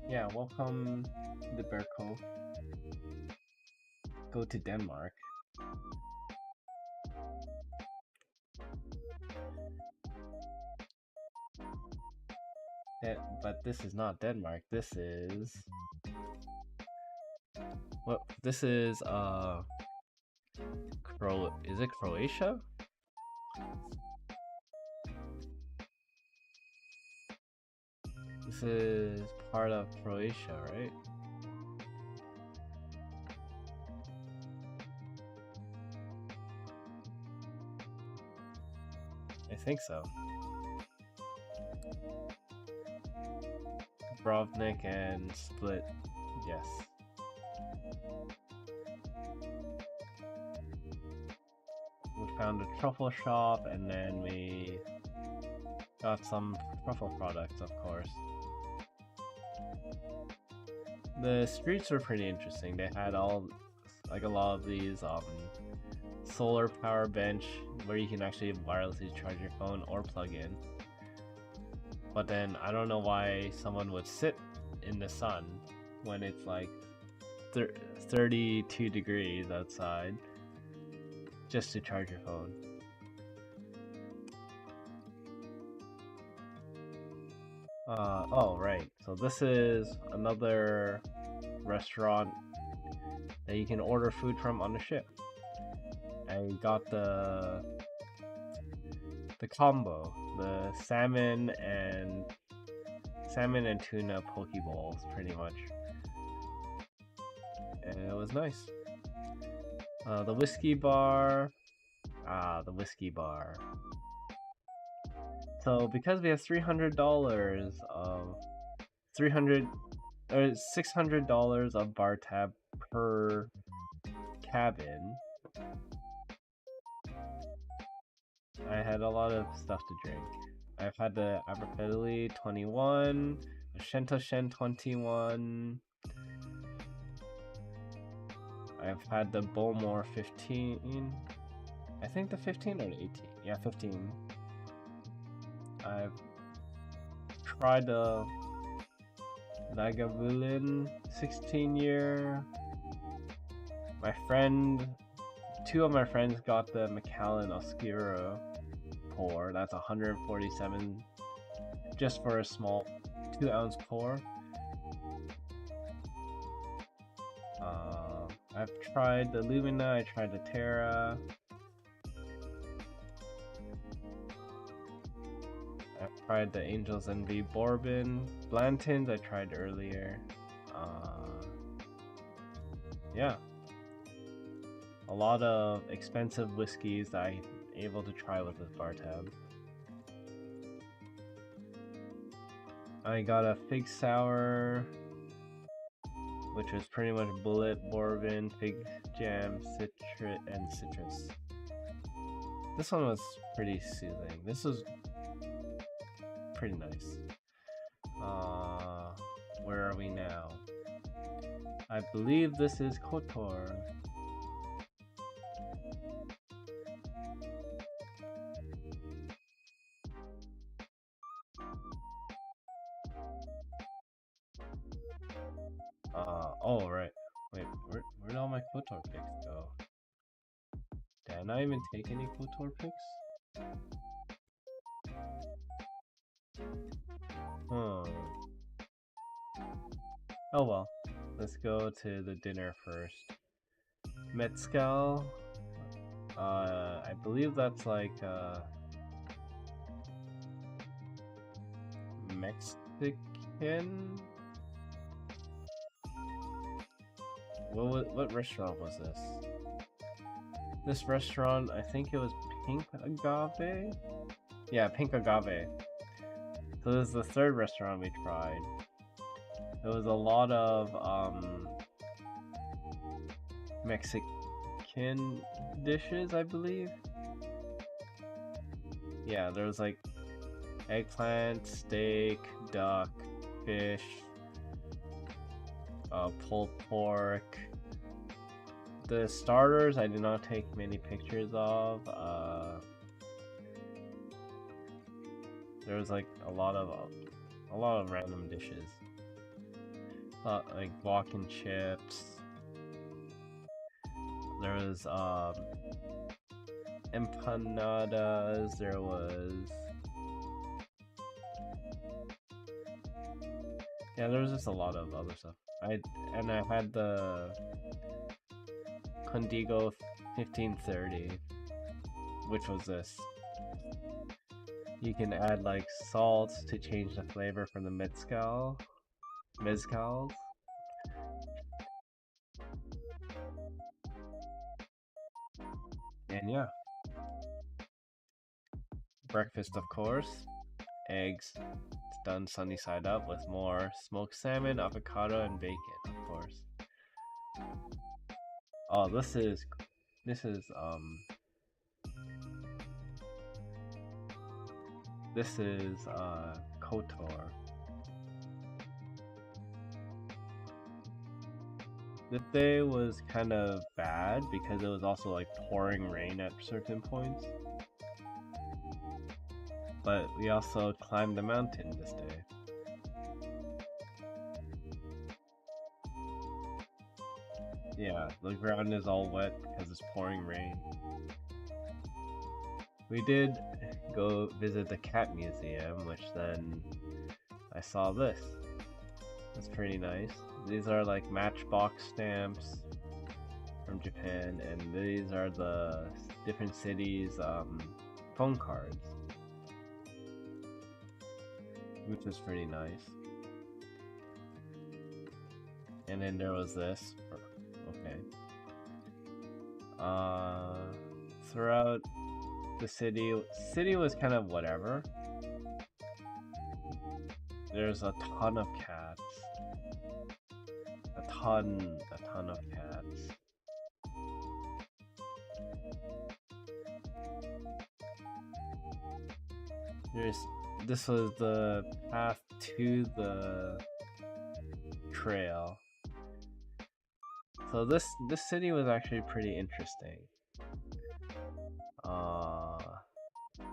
Yeah, welcome DeBurco. Go to Denmark. But this is not Denmark. This is... What? This is, Is it Croatia? This is part of Croatia, right? I think so. Brovnik and Split, yes. We found a truffle shop, and then we got some truffle products, of course. The streets were pretty interesting. They had like a lot of these solar power bench where you can actually wirelessly charge your phone or plug in. But then I don't know why someone would sit in the sun when it's like 32 degrees outside just to charge your phone. Oh right, so this is another restaurant that you can order food from on the ship. I got the combo, the salmon and tuna poke bowls, pretty much, and it was nice. The whiskey bar, the whiskey bar. So because we have $300 of $600 of bar tab per cabin, I had a lot of stuff to drink. I've had the Aberfilly 21, a Shentoshen 21. I've had the Bowmore 15. I think the 15 or the 18. Yeah, 15. I've tried the Lagavulin 16-year. My friend, two of my friends got the Macallan Oscuro pour. That's 147 just for a small 2-ounce pour. I've tried the Lumina, I tried the Terra. I've tried the Angel's Envy Bourbon. Blanton's I tried earlier. Yeah. A lot of expensive whiskeys that I'm able to try with this bar tab. I got a Fig Sour, which was pretty much bullet, bourbon, fig jam, citrus. This one was pretty soothing. This was pretty nice. Where are we now? I believe this is KOTOR. Oh right. Wait, where'd all my KOTOR pics go? Did I not even take any KOTOR pics? Oh well. Let's go to the dinner first. Mezcal. I believe that's like Mexican. What restaurant was this? This restaurant, I think it was Pink Agave? Yeah, Pink Agave. So this is the third restaurant we tried. There was a lot of Mexican dishes, I believe. Yeah, there was like eggplant, steak, duck, fish, pulled pork. The starters I did not take many pictures of. There was like a lot of random dishes. Like guac and chips. There was empanadas. There was just a lot of other stuff. I had the Condigo 1530, which was this. You can add like salt to change the flavor from the mezcals. And yeah. Breakfast, of course. Eggs. It's done sunny side up with more smoked salmon, avocado, and bacon, of course. Oh, this is KOTOR. This day was kind of bad because it was also like pouring rain at certain points. But we also climbed the mountain this day. Yeah, the ground is all wet because it's pouring rain. We did go visit the cat museum, which then I saw this. That's pretty nice. These are like Matchbox stamps from Japan, and these are the different cities' phone cards, which is pretty nice. And then there was this. Okay. Throughout the city was kind of whatever. There's a ton of cats. A ton of cats. This was the path to the trail. So this city was actually pretty interesting.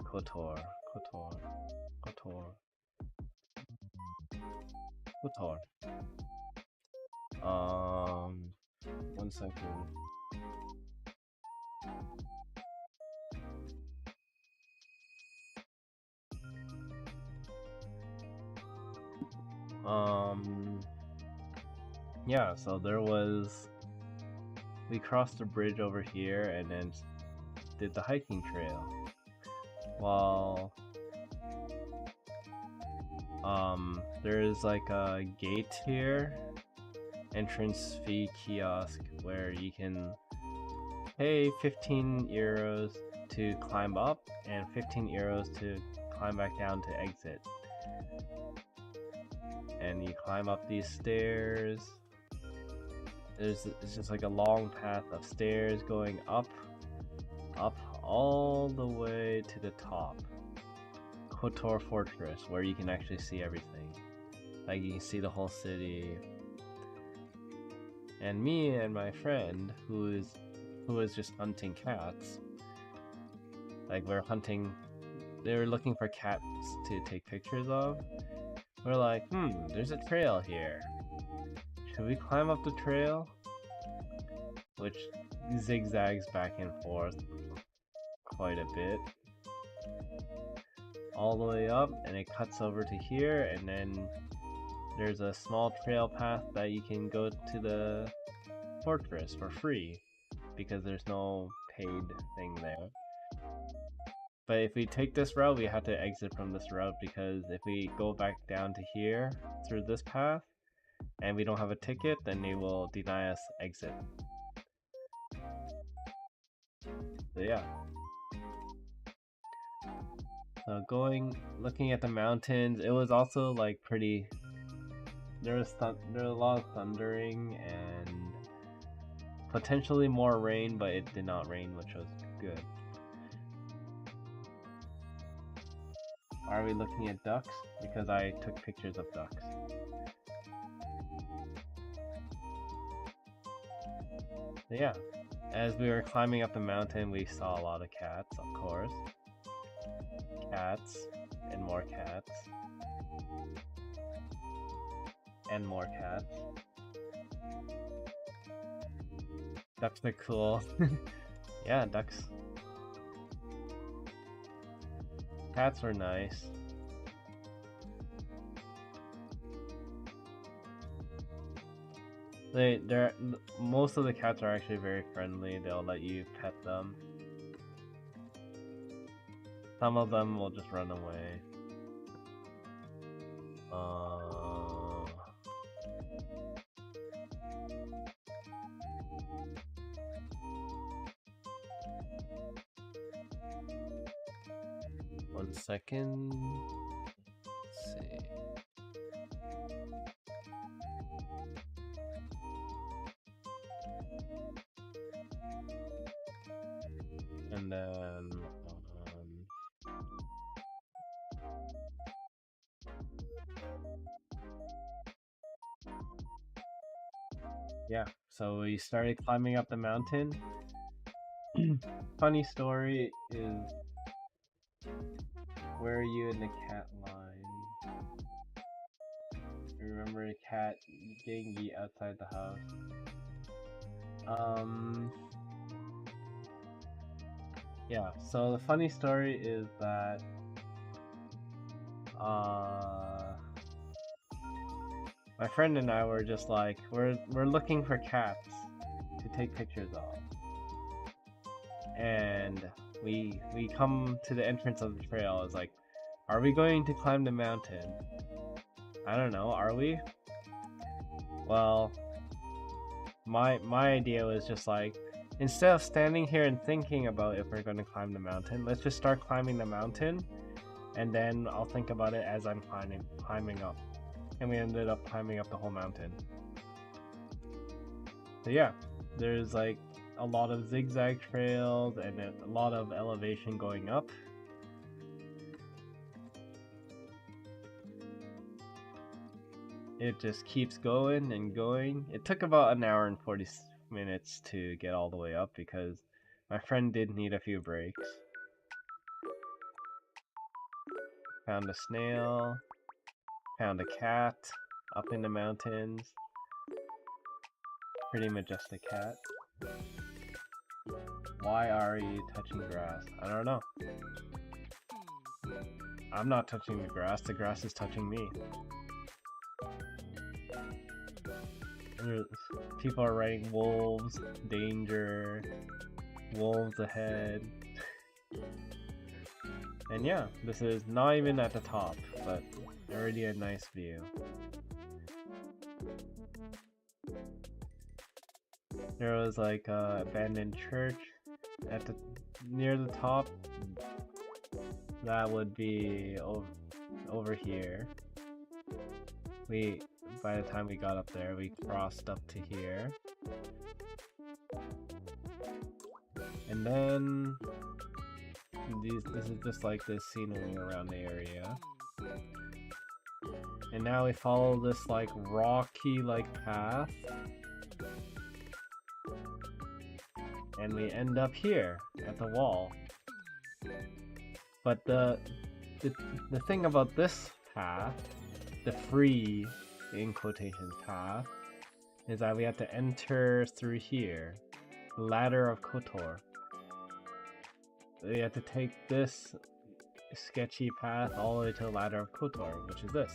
KOTOR. Kotor. 1 second. Yeah, so we crossed the bridge over here and then did the hiking trail. Well, there's like a gate here, entrance fee kiosk, where you can pay 15 euros to climb up and 15 euros to climb back down to exit. And you climb up these stairs. It's just like a long path of stairs going up all the way to the top. Kotor Fortress, where you can actually see everything. Like you can see the whole city. And me and my friend, who was just hunting cats, like they were looking for cats to take pictures of. We're like, there's a trail here. Should we climb up the trail? Which zigzags back and forth quite a bit. All the way up, and it cuts over to here, and then there's a small trail path that you can go to the fortress for free, because there's no paid thing there. But if we take this route, we have to exit from this route, because if we go back down to here through this path and we don't have a ticket, then they will deny us exit. So yeah. So looking at the mountains, it was also like pretty. There was a lot of thundering and potentially more rain, but it did not rain, which was good. Are we looking at ducks? Because I took pictures of ducks. So yeah, as we were climbing up the mountain, we saw a lot of cats, of course. Cats, and more cats. And more cats. Ducks are cool. Yeah, ducks. Cats were nice. Most of the cats are actually very friendly. They'll let you pet them. Some of them will just run away. One second. Let's see. And then yeah, so we started climbing up the mountain. Funny story is, where are you in the cat line? I remember a cat getting beat outside the house. Yeah, so the funny story is that my friend and I were just like, we're looking for cats to take pictures of. And we come to the entrance of the trail. It's like, are we going to climb the mountain? I don't know, are we? Well, my idea was just like, instead of standing here and thinking about if we're going to climb the mountain, let's just start climbing the mountain, and then I'll think about it as I'm climbing up. And we ended up climbing up the whole mountain. So yeah, there's like a lot of zigzag trails and a lot of elevation going up. It just keeps going and going. It took about an hour and 40 minutes to get all the way up because my friend did need a few breaks. Found a snail. Found a cat. up in the mountains. Pretty majestic cat. Why are you touching grass? I don't know. I'm not touching the grass is touching me. People are writing wolves, danger, wolves ahead. And yeah, this is not even at the top, but already a nice view. There was like a abandoned church at the near the top. That would be over here. By the time we got up there, we crossed up to here. And then this is just like the scenery around the area. And now we follow this like rocky like path. And we end up here at the wall. But the thing about this path, the free in quotations path, is that we have to enter through here, the ladder of Kotor. We have to take this sketchy path all the way to the ladder of Kotor, which is this.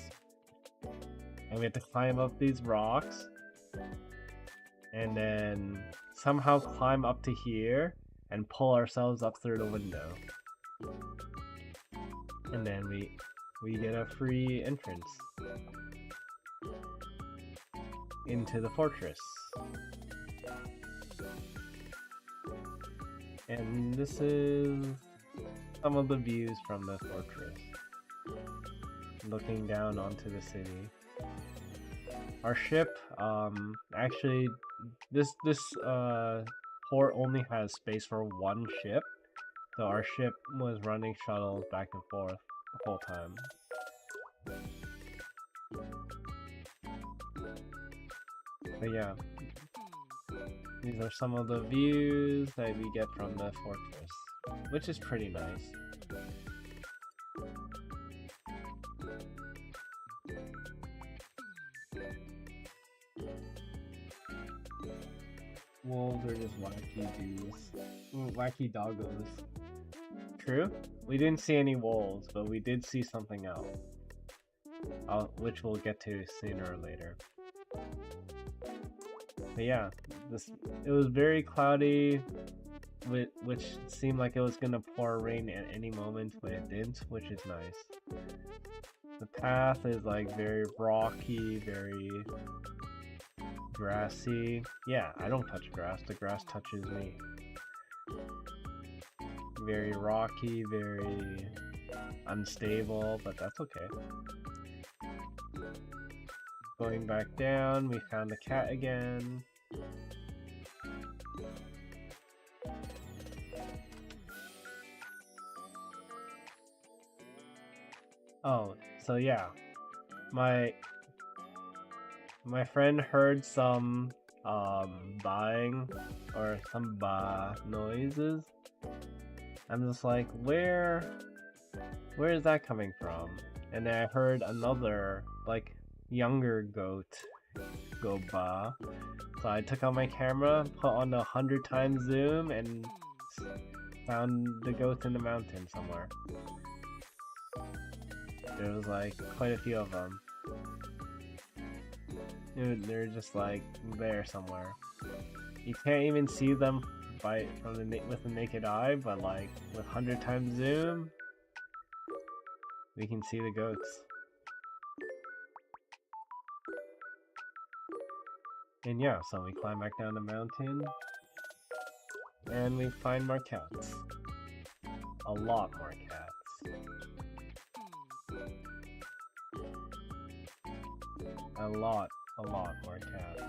And we have to climb up these rocks, and then somehow climb up to here and pull ourselves up through the window. And then we get a free entrance into the fortress. And this is some of the views from the fortress, looking down onto the city. Our ship, actually, this port only has space for one ship, so our ship was running shuttles back and forth the whole time. But yeah, these are some of the views that we get from the fortress, which is pretty nice. Wolves are just wacky dudes. Wacky doggos. True? We didn't see any wolves, but we did see something else. Which we'll get to sooner or later. But yeah, it was very cloudy, which seemed like it was gonna pour rain at any moment, but it didn't, which is nice. The path is like very rocky, very grassy. Yeah, I don't touch grass, the grass touches me. Very rocky, very unstable, but that's okay. Going back down, we found the cat again. Oh, so yeah, my friend heard some buying or some noises. I'm just like, where is that coming from? And then I heard another like younger goat go ba. So I took out my camera, put on the 100 times zoom, and found the goats in the mountain somewhere. There was like quite a few of them. They're just like there somewhere. You can't even see them with the naked eye, but like with 100 times zoom, we can see the goats. And yeah, so we climb back down the mountain, and we find more cats. A lot more cats. A lot more cats.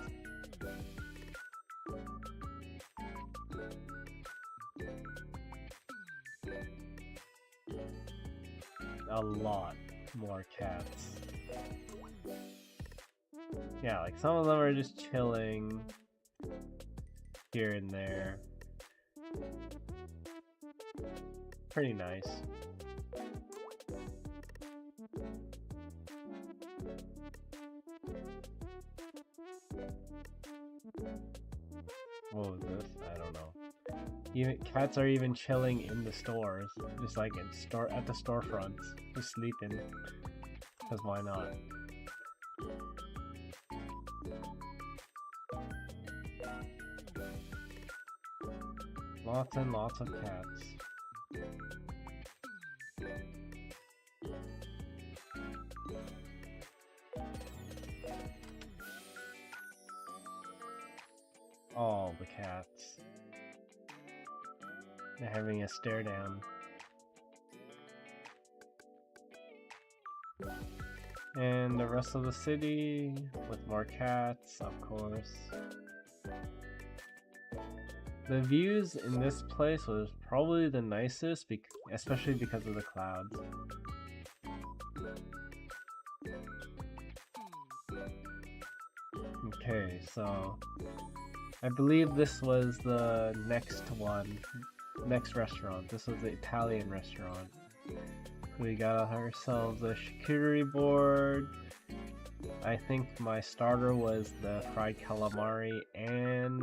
A lot more cats. Yeah, like some of them are just chilling here and there. Pretty nice. What was this? I don't know. Even cats are even chilling in the stores, just like at the storefronts, just sleeping. Cause why not? Lots and lots of cats. All the cats. They're having a stare down. And the rest of the city with more cats, of course. The views in this place was probably the nicest, especially because of the clouds. Okay, so I believe this was the next restaurant. This was the Italian restaurant. We got ourselves a charcuterie board. I think my starter was the fried calamari and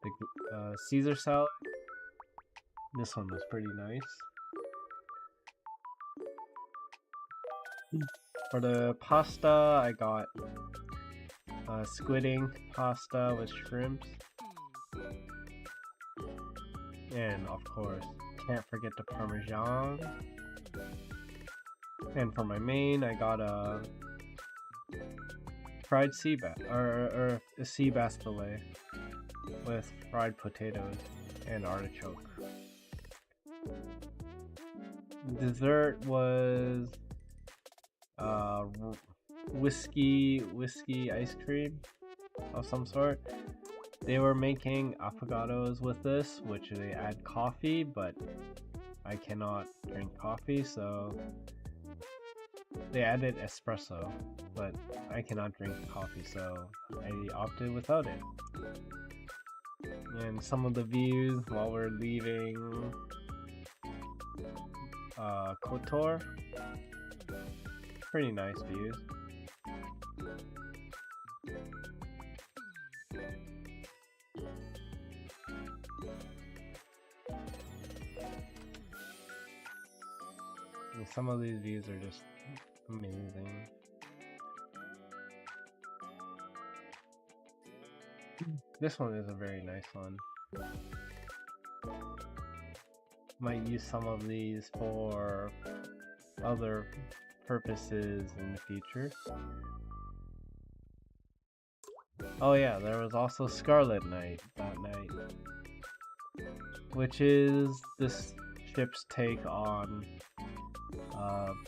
the Caesar salad. This one was pretty nice. For the pasta, I got squid ink pasta with shrimps. And of course, can't forget the Parmesan. And for my main, I got a fried sea bass, or a sea bass fillet with fried potatoes and artichoke. Dessert was whiskey ice cream of some sort. They were making affogatos with this, which they add coffee, but I cannot drink coffee, so they added espresso, but I cannot drink coffee, so I opted without it. And some of the views while we're leaving Kotor, pretty nice views. And some of these views are just amazing. This one is a very nice one. Might use some of these for other purposes in the future. Oh yeah, there was also Scarlet Night that night, which is this ship's take on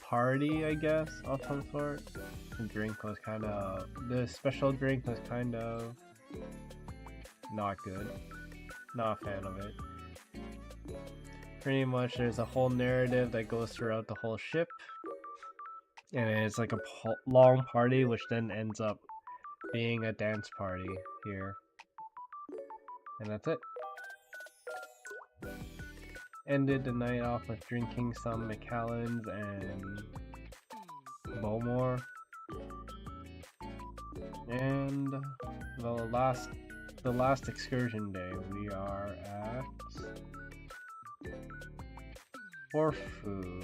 party, I guess, of some sort. The special drink was kind of not good. Not a fan of it. Pretty much there's a whole narrative that goes throughout the whole ship, and it's like a long party which then ends up being a dance party here. And that's it. Ended the night off with drinking some Macallans and Bowmore. And the last excursion day, we are at Corfu.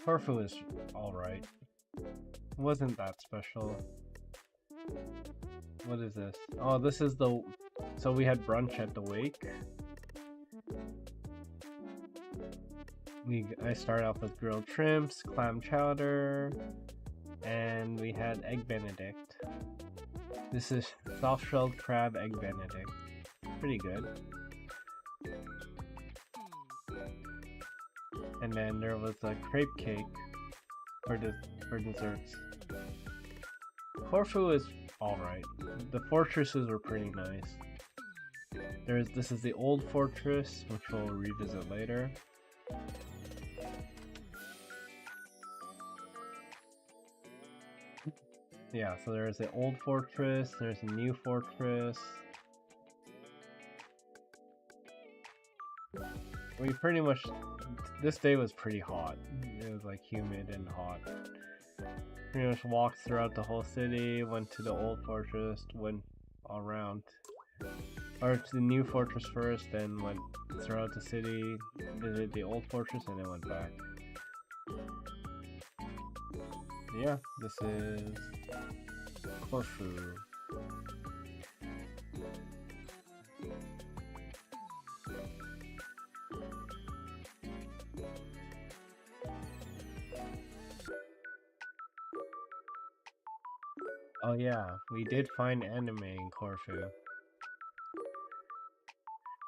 Corfu is alright. Wasn't that special. What is this? Oh, this is so we had brunch at the wake. I started off with grilled shrimps, clam chowder, and we had egg benedict. This is soft-shelled crab egg benedict. Pretty good. And then there was a crepe cake for desserts. Corfu is alright. The fortresses were pretty nice. This is the old fortress, which we'll revisit later. Yeah, so there's the old fortress, there's a new fortress. We pretty much, this day was pretty hot. It was like humid and hot. Pretty much walked throughout the whole city, went to the old fortress, went all around. Or to the new fortress first, then went throughout the city, visited the old fortress, and then went back. Yeah, this is Corfu. Oh yeah, we did find anime in Corfu.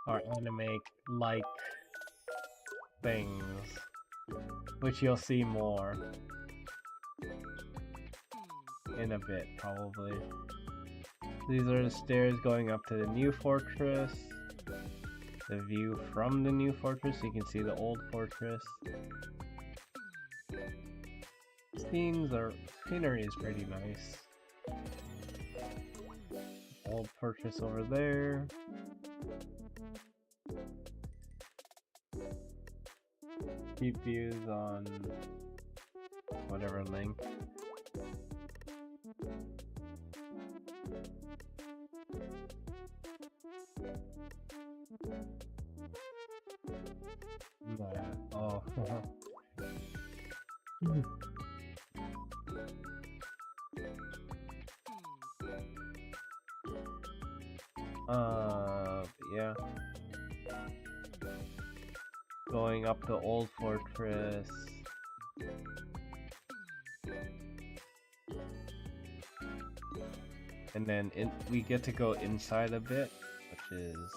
Or anime-like things, which you'll see more in a bit, probably. These are the stairs going up to the new fortress. The view from the new fortress, you can see the old fortress. Scenery is pretty nice. Old fortress over there. Keep views on whatever link. Oh. Yeah. Going up the old fortress. And then we get to go inside a bit, which is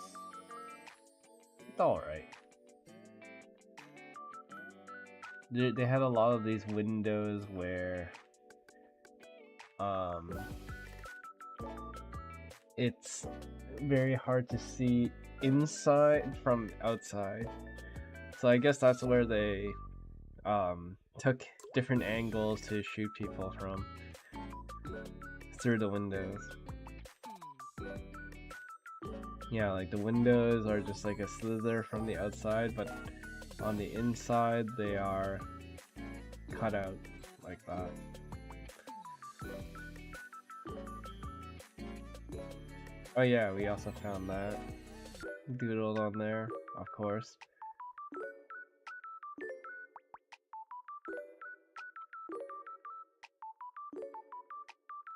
alright. They had a lot of these windows where it's very hard to see inside from outside. So I guess that's where they took different angles to shoot people from through the windows. Yeah, like the windows are just like a slither from the outside, but on the inside they are cut out like that. Oh yeah, we also found that doodled on there, of course.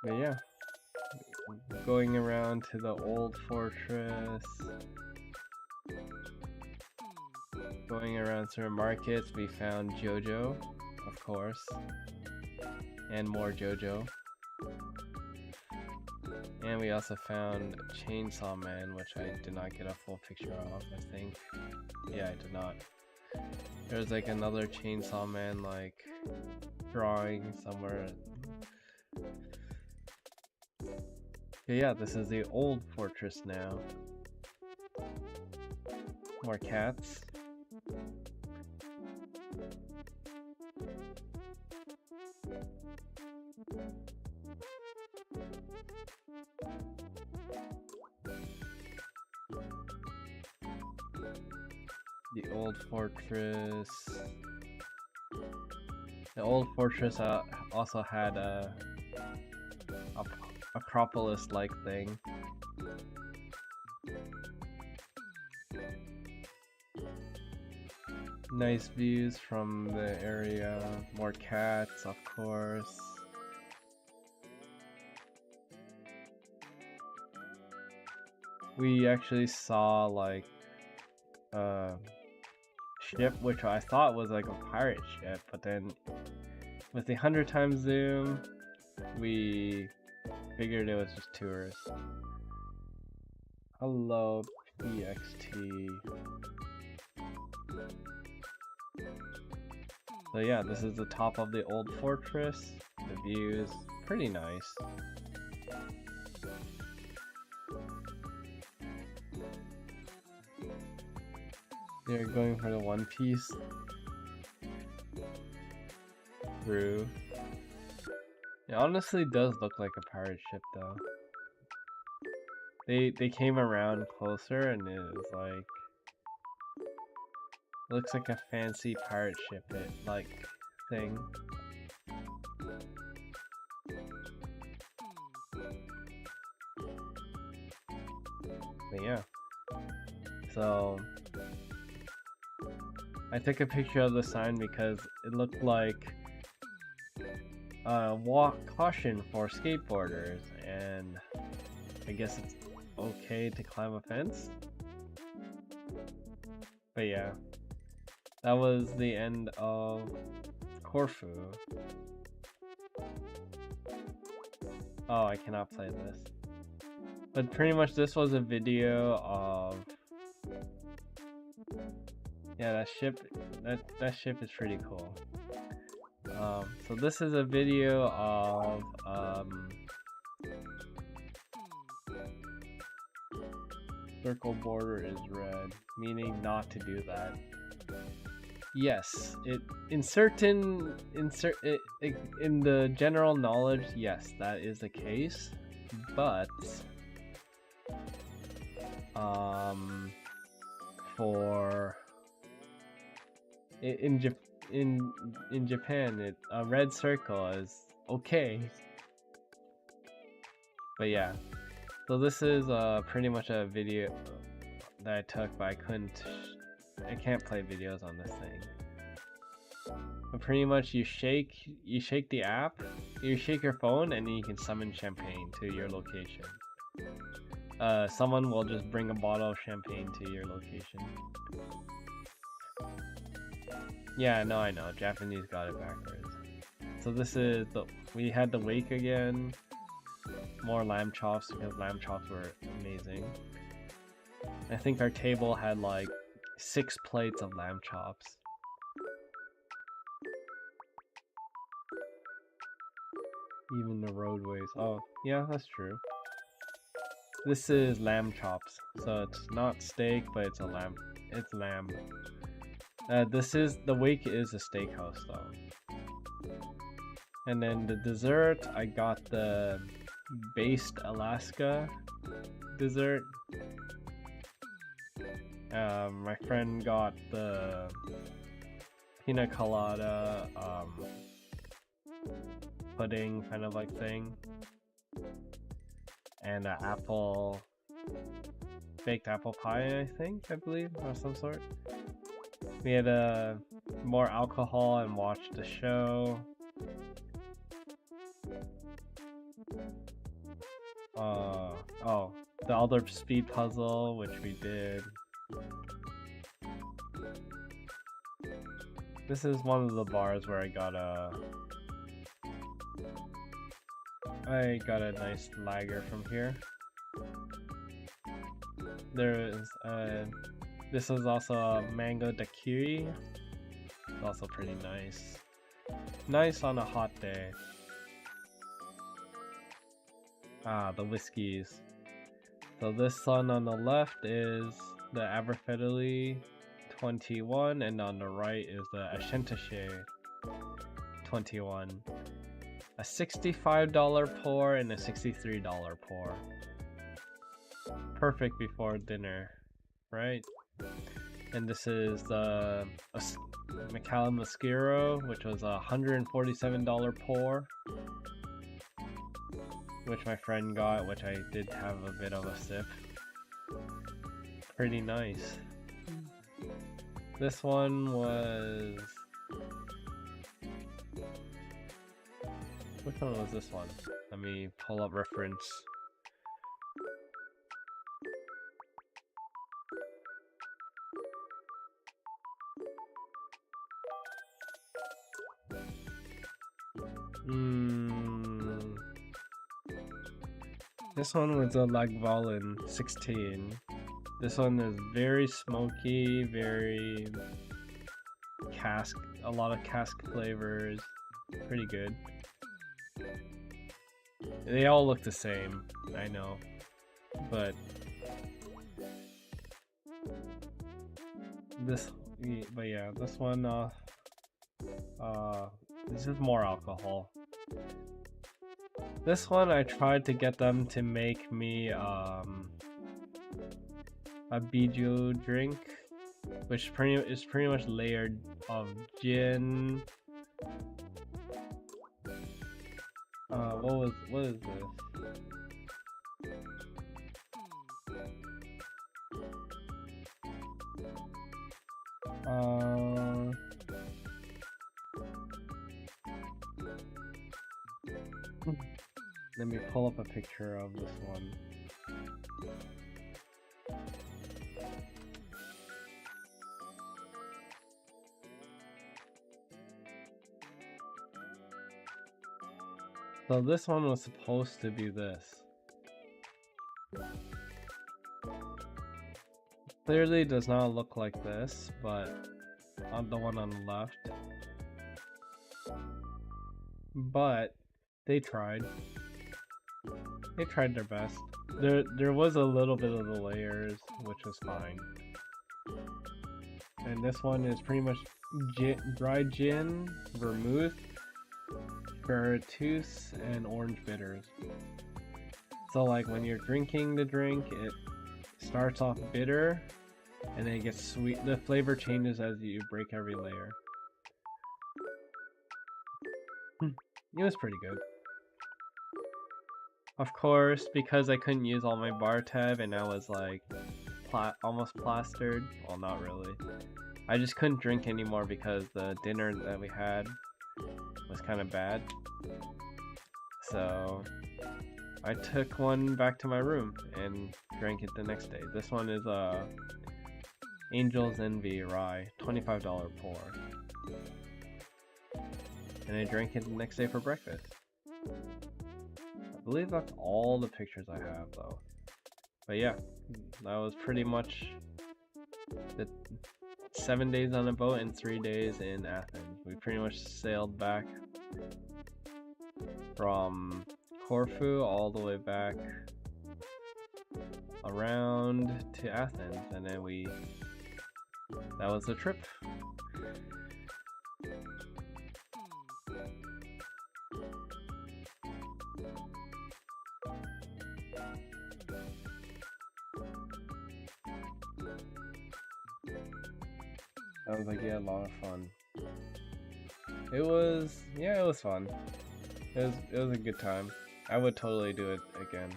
But yeah, going around to the old fortress, going around through markets, we found JoJo, of course, and more JoJo. And we also found Chainsaw Man, which I did not get a full picture of, I think. Yeah, I did not. There's like another Chainsaw Man like drawing somewhere. Yeah, this is the old fortress now. More cats. The old fortress. The old fortress also had a Acropolis-like thing. Nice views from the area. More cats, of course. We actually saw like a ship, which I thought was like a pirate ship, but then with the 100 times zoom, we figured it was just tourists. Hello, PXT. So yeah, this is the top of the old fortress. The view is pretty nice. They're going for the One Piece through. It honestly does look like a pirate ship though. They came around closer and it was like, looks like a fancy pirate ship like thing. So I took a picture of the sign because it looked like walk caution for skateboarders, and I guess it's okay to climb a fence. But yeah, that was the end of Corfu. Oh, I cannot play this. But pretty much this was a video of, yeah, that ship is pretty cool. So this is a video of circle border is red, meaning not to do that. Yes, in the general knowledge, yes, that is the case, but in Japan, a red circle is okay. But yeah, so this is pretty much a video that I took, but I can't play videos on this thing. But pretty much you shake the app, you shake your phone, and then you can summon champagne to your location. Someone will just bring a bottle of champagne to your location. Yeah, no, I know, Japanese got it backwards. So this is we had the wake again. More lamb chops because lamb chops were amazing. I think our table had like 6 plates of lamb chops. Even the roadways. Oh, yeah, that's true. This is lamb chops, so it's not steak, but it's lamb. The wake is a steakhouse though. And then the dessert, I got the Based Alaska dessert. My friend got the pina colada pudding kind of like thing, and an baked apple pie, I believe, or some sort. We had more alcohol and watched the show. Oh, the other speed puzzle, which we did. This is one of the bars where I got a nice lager from here. This is also a mango daiquiri. It's also pretty nice. Nice on a hot day. The whiskeys. So this one on the left is the Aberfedely 21, and on the right is the Ascentache 21. A $65 pour and a $63 pour. Perfect before dinner, right? And this is the Macallan Mosquero, which was a $147 pour, which my friend got, which I did have a bit of a sip. Pretty nice. This one was... Which one was this one? Let me pull up reference. This one was a Lagvallen 16. This one is very smoky, very cask, a lot of cask flavors, pretty good. They all look the same, I know, but yeah, this one, this is more alcohol. This one I tried to get them to make me a biju drink, which is pretty much layered of gin. What is this? Let me pull up a picture of this one. So this one was supposed to be this. Clearly does not look like this, but on the one on the left. But they tried. They tried their best. There was a little bit of the layers, which was fine. And this one is pretty much dry gin, vermouth, chartreuse, and orange bitters. So like when you're drinking the drink, it starts off bitter, and then it gets sweet. The flavor changes as you break every layer. It was pretty good. Of course, because I couldn't use all my bar tab and I was like almost plastered. Well, not really. I just couldn't drink anymore because the dinner that we had was kind of bad. So I took one back to my room and drank it the next day. This one is Angel's Envy Rye, $25 pour. And I drank it the next day for breakfast. I believe that's all the pictures I have though. But yeah, that was pretty much the 7 days on a boat and 3 days in Athens. We pretty much sailed back from Corfu all the way back around to Athens, and then that was the trip. I was like, yeah, a lot of fun. It was fun. It was a good time. I would totally do it again.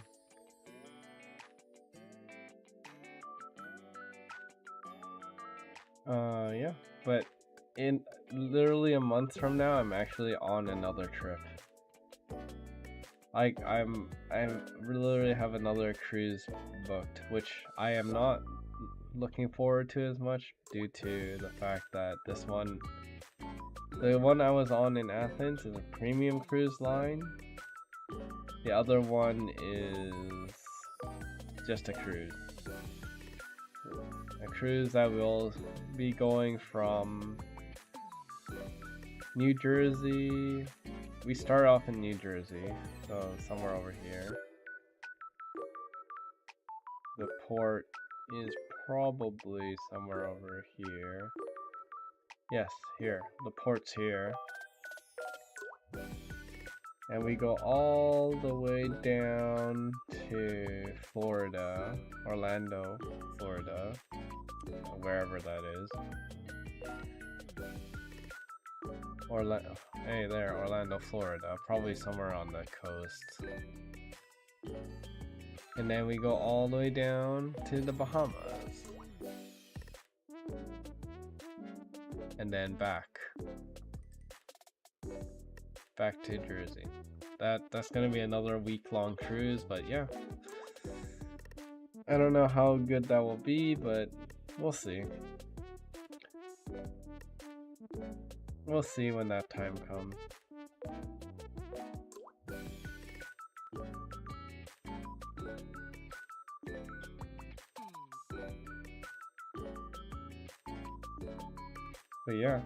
Yeah, but in literally a month from now, I'm actually on another trip. I literally have another cruise booked, which I am not looking forward to as much due to the fact that the one I was on in Athens is a premium cruise line. The other one is just a cruise. A cruise that will be going from New Jersey. We start off in New Jersey, so somewhere over here. The port is probably somewhere over here. Yes, here. The port's here. And we go all the way down to Florida, Orlando, Florida, wherever that is. Hey there, Orlando, Florida, probably somewhere on the coast. And then we go all the way down to the Bahamas. And then back to Jersey. That's gonna be another week-long cruise, but yeah. I don't know how good that will be, but we'll see. We'll see when that time comes. But yeah,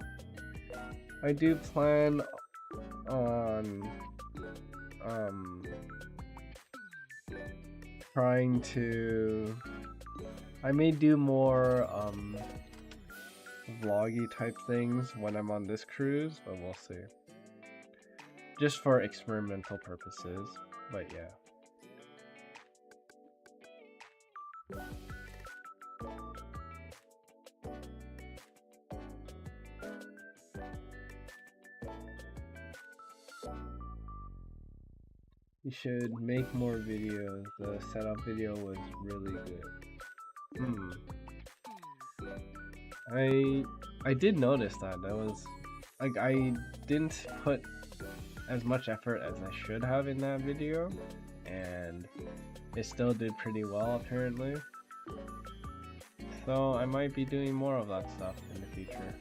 I do plan on trying to, I may do more vloggy type things when I'm on this cruise, but we'll see. Just for experimental purposes, but yeah. You should make more videos. The setup video was really good. I did notice that was like I didn't put as much effort as I should have in that video, and it still did pretty well apparently. So I might be doing more of that stuff in the future.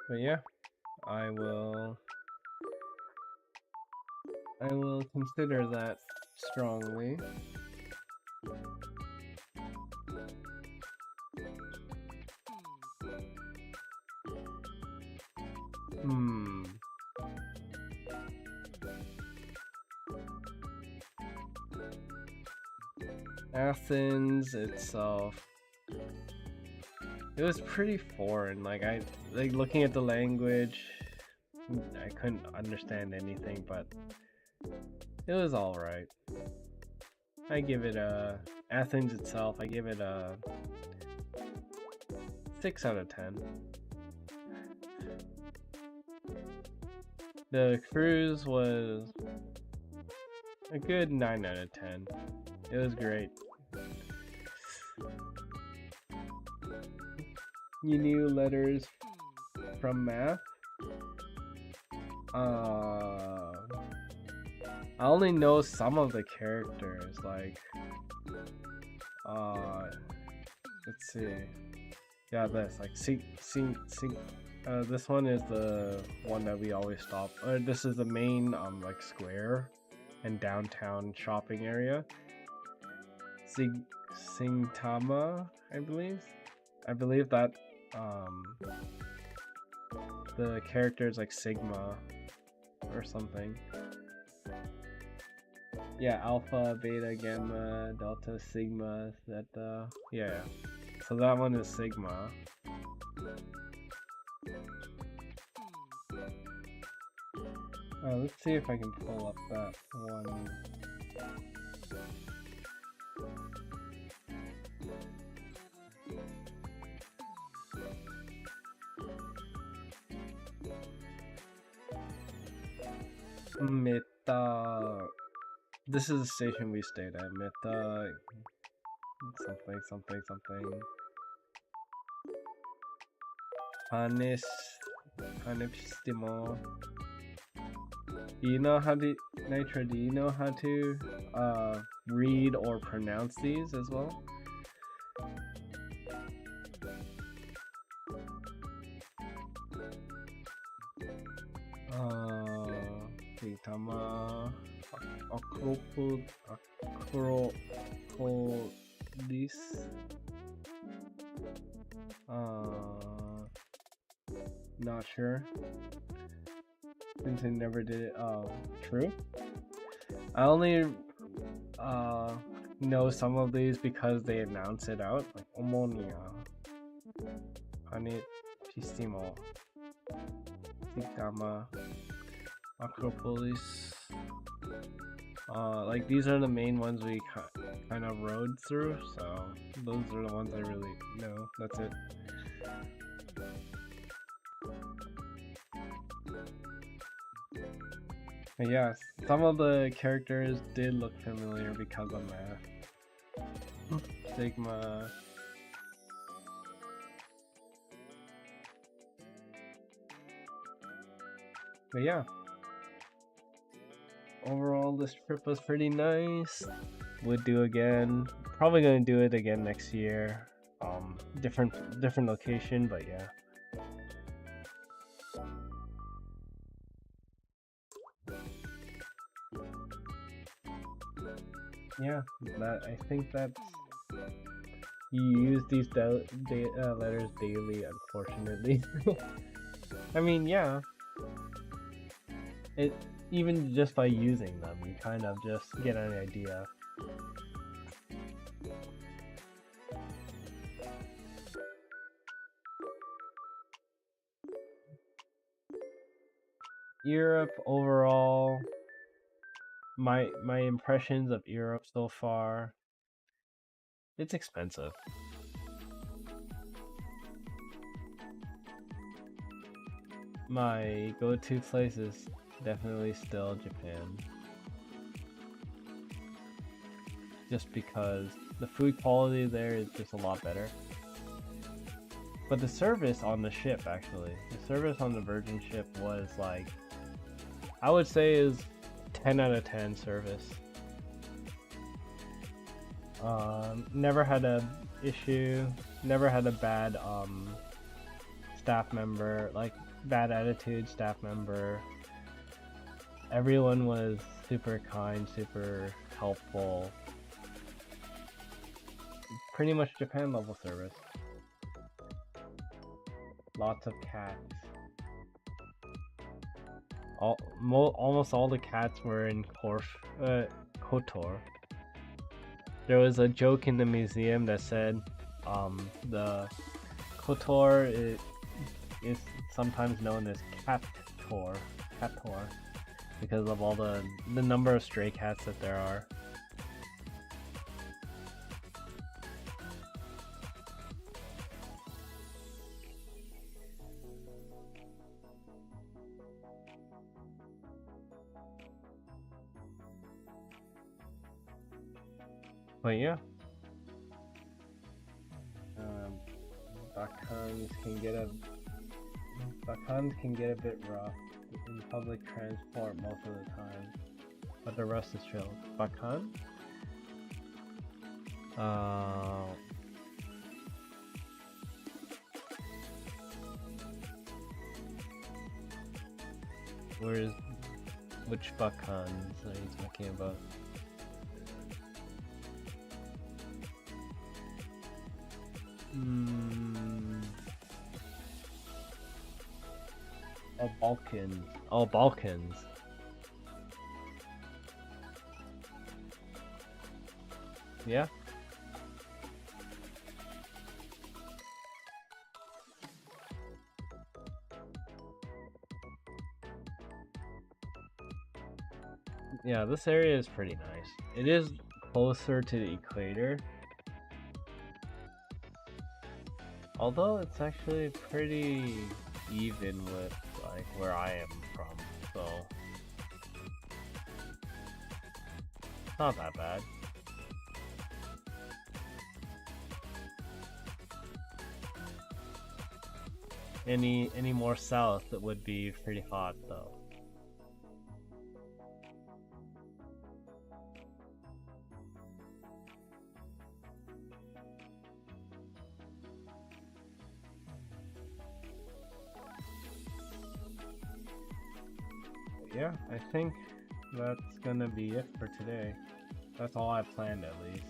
But yeah, I will consider that strongly. Athens itself, it was pretty foreign. Like looking at the language, I couldn't understand anything, but it was all right. I give it a Athens itself. I give it a 6 out of 10. The cruise was a good 9 out of 10. It was great. You knew letters from math? I only know some of the characters, like let's see. Yeah, this like this one is the one that we always stop. This is the main like square and downtown shopping area. Singtama, I believe that the character is like Sigma or something. Yeah, Alpha, Beta, Gamma, Delta, Sigma, Theta. Yeah, so that one is Sigma. Let's see if I can pull up that one. Meta. This is the station we stayed at. Meta. Something. Panipstimo. Do you know how to, Nitro, do you know how to read or pronounce these as well? Tama Acropolis. Not sure. Since I never did it. True. I only know some of these because they announce it out, like Omonia, Panipistimo, Sigama, Acropolis. Like these are the main ones we kind of rode through, so those are the ones I really know. That's it. But yeah, some of the characters did look familiar because of math. Sigma. But yeah, overall this trip was pretty nice. Would do again. Probably gonna do it again next year. Different location, but yeah. Yeah, I think that's, you use these letters daily, unfortunately. I mean, yeah. Even just by using them, you kind of just get an idea. Europe overall, my impressions of Europe so far, it's expensive. My go-to place is definitely still Japan. just because the food quality there is just a lot better. But the service on the ship, actually, the service on the Virgin ship was like, I would say is 10 out of 10 service. Never had a issue, never had a bad staff member, like bad attitude staff member. Everyone was super kind, super helpful. Pretty much Japan level service. Lots of cats. Almost all the cats were in KOTOR. There was a joke in the museum that said the KOTOR is sometimes known as Cat-tor, because of all the number of stray cats that there are. But yeah, Bakhans can get a bit rough in public transport most of the time, but the rest is chill. Bakhan? Which Bakhans are you talking about? Oh, Balkans. Oh, Balkans. Yeah? Yeah, this area is pretty nice. It is closer to the equator. Although it's actually pretty even with like where I am from, so it's not that bad. Any more south, it would be pretty hot though. Yeah, I think that's gonna be it for today. That's all I planned at least.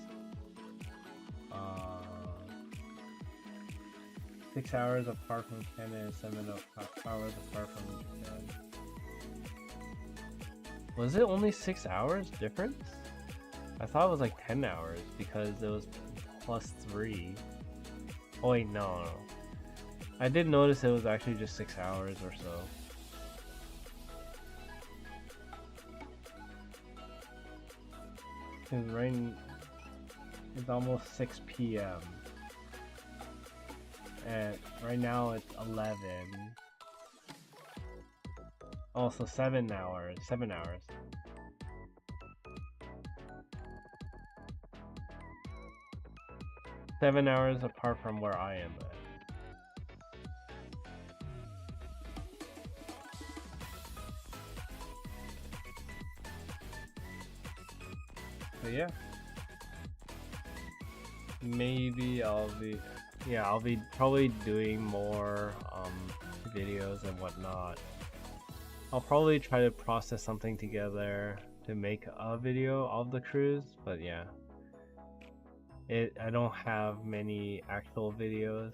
6 hours apart from Canada and 7 hours apart from Japan. Was it only 6 hours difference? I thought it was like 10 hours because it was +3. Oh wait, no. I did notice it was actually just 6 hours or so. Because it's almost 6 p.m. and right now it's 11. Also 7 hours. 7 hours. Seven hours apart from where I am at. But yeah, maybe I'll be probably doing more videos and whatnot. I'll probably try to process something together to make a video of the cruise, but yeah, I don't have many actual videos.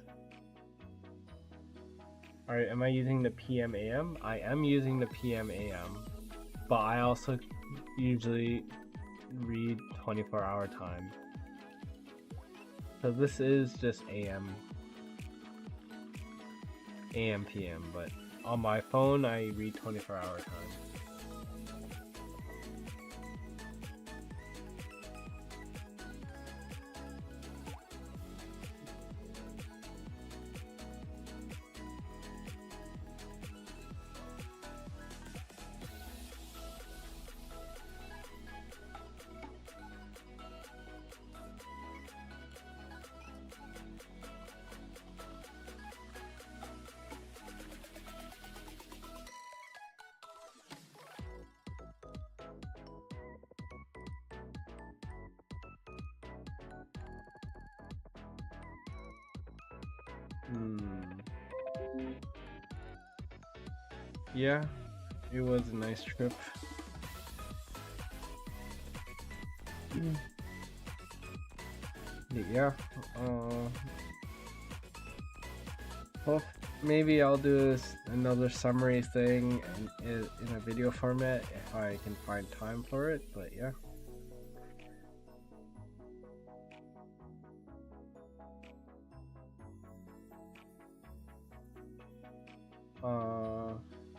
Alright, am I using the PM AM? I am using the PM AM, but I also usually read 24-hour time. So this is just AM PM, but on my phone I read 24-hour time. Yeah, it was a nice trip. Yeah, well, maybe I'll do another summary thing in a video format if I can find time for it, but yeah.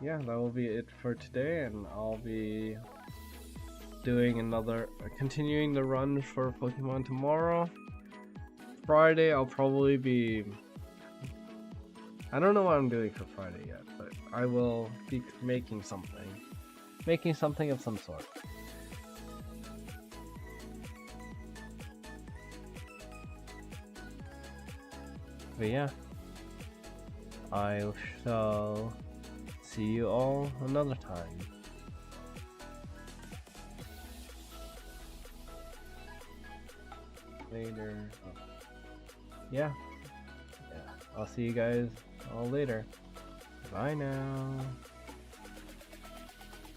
Yeah, that will be it for today, and I'll be doing continuing the run for Pokemon tomorrow. Friday, I'll probably be... I don't know what I'm doing for Friday yet, but I will be making something. Making something of some sort. But yeah, I shall see you all another time. Later. Oh. Yeah. I'll see you guys all later. Bye now.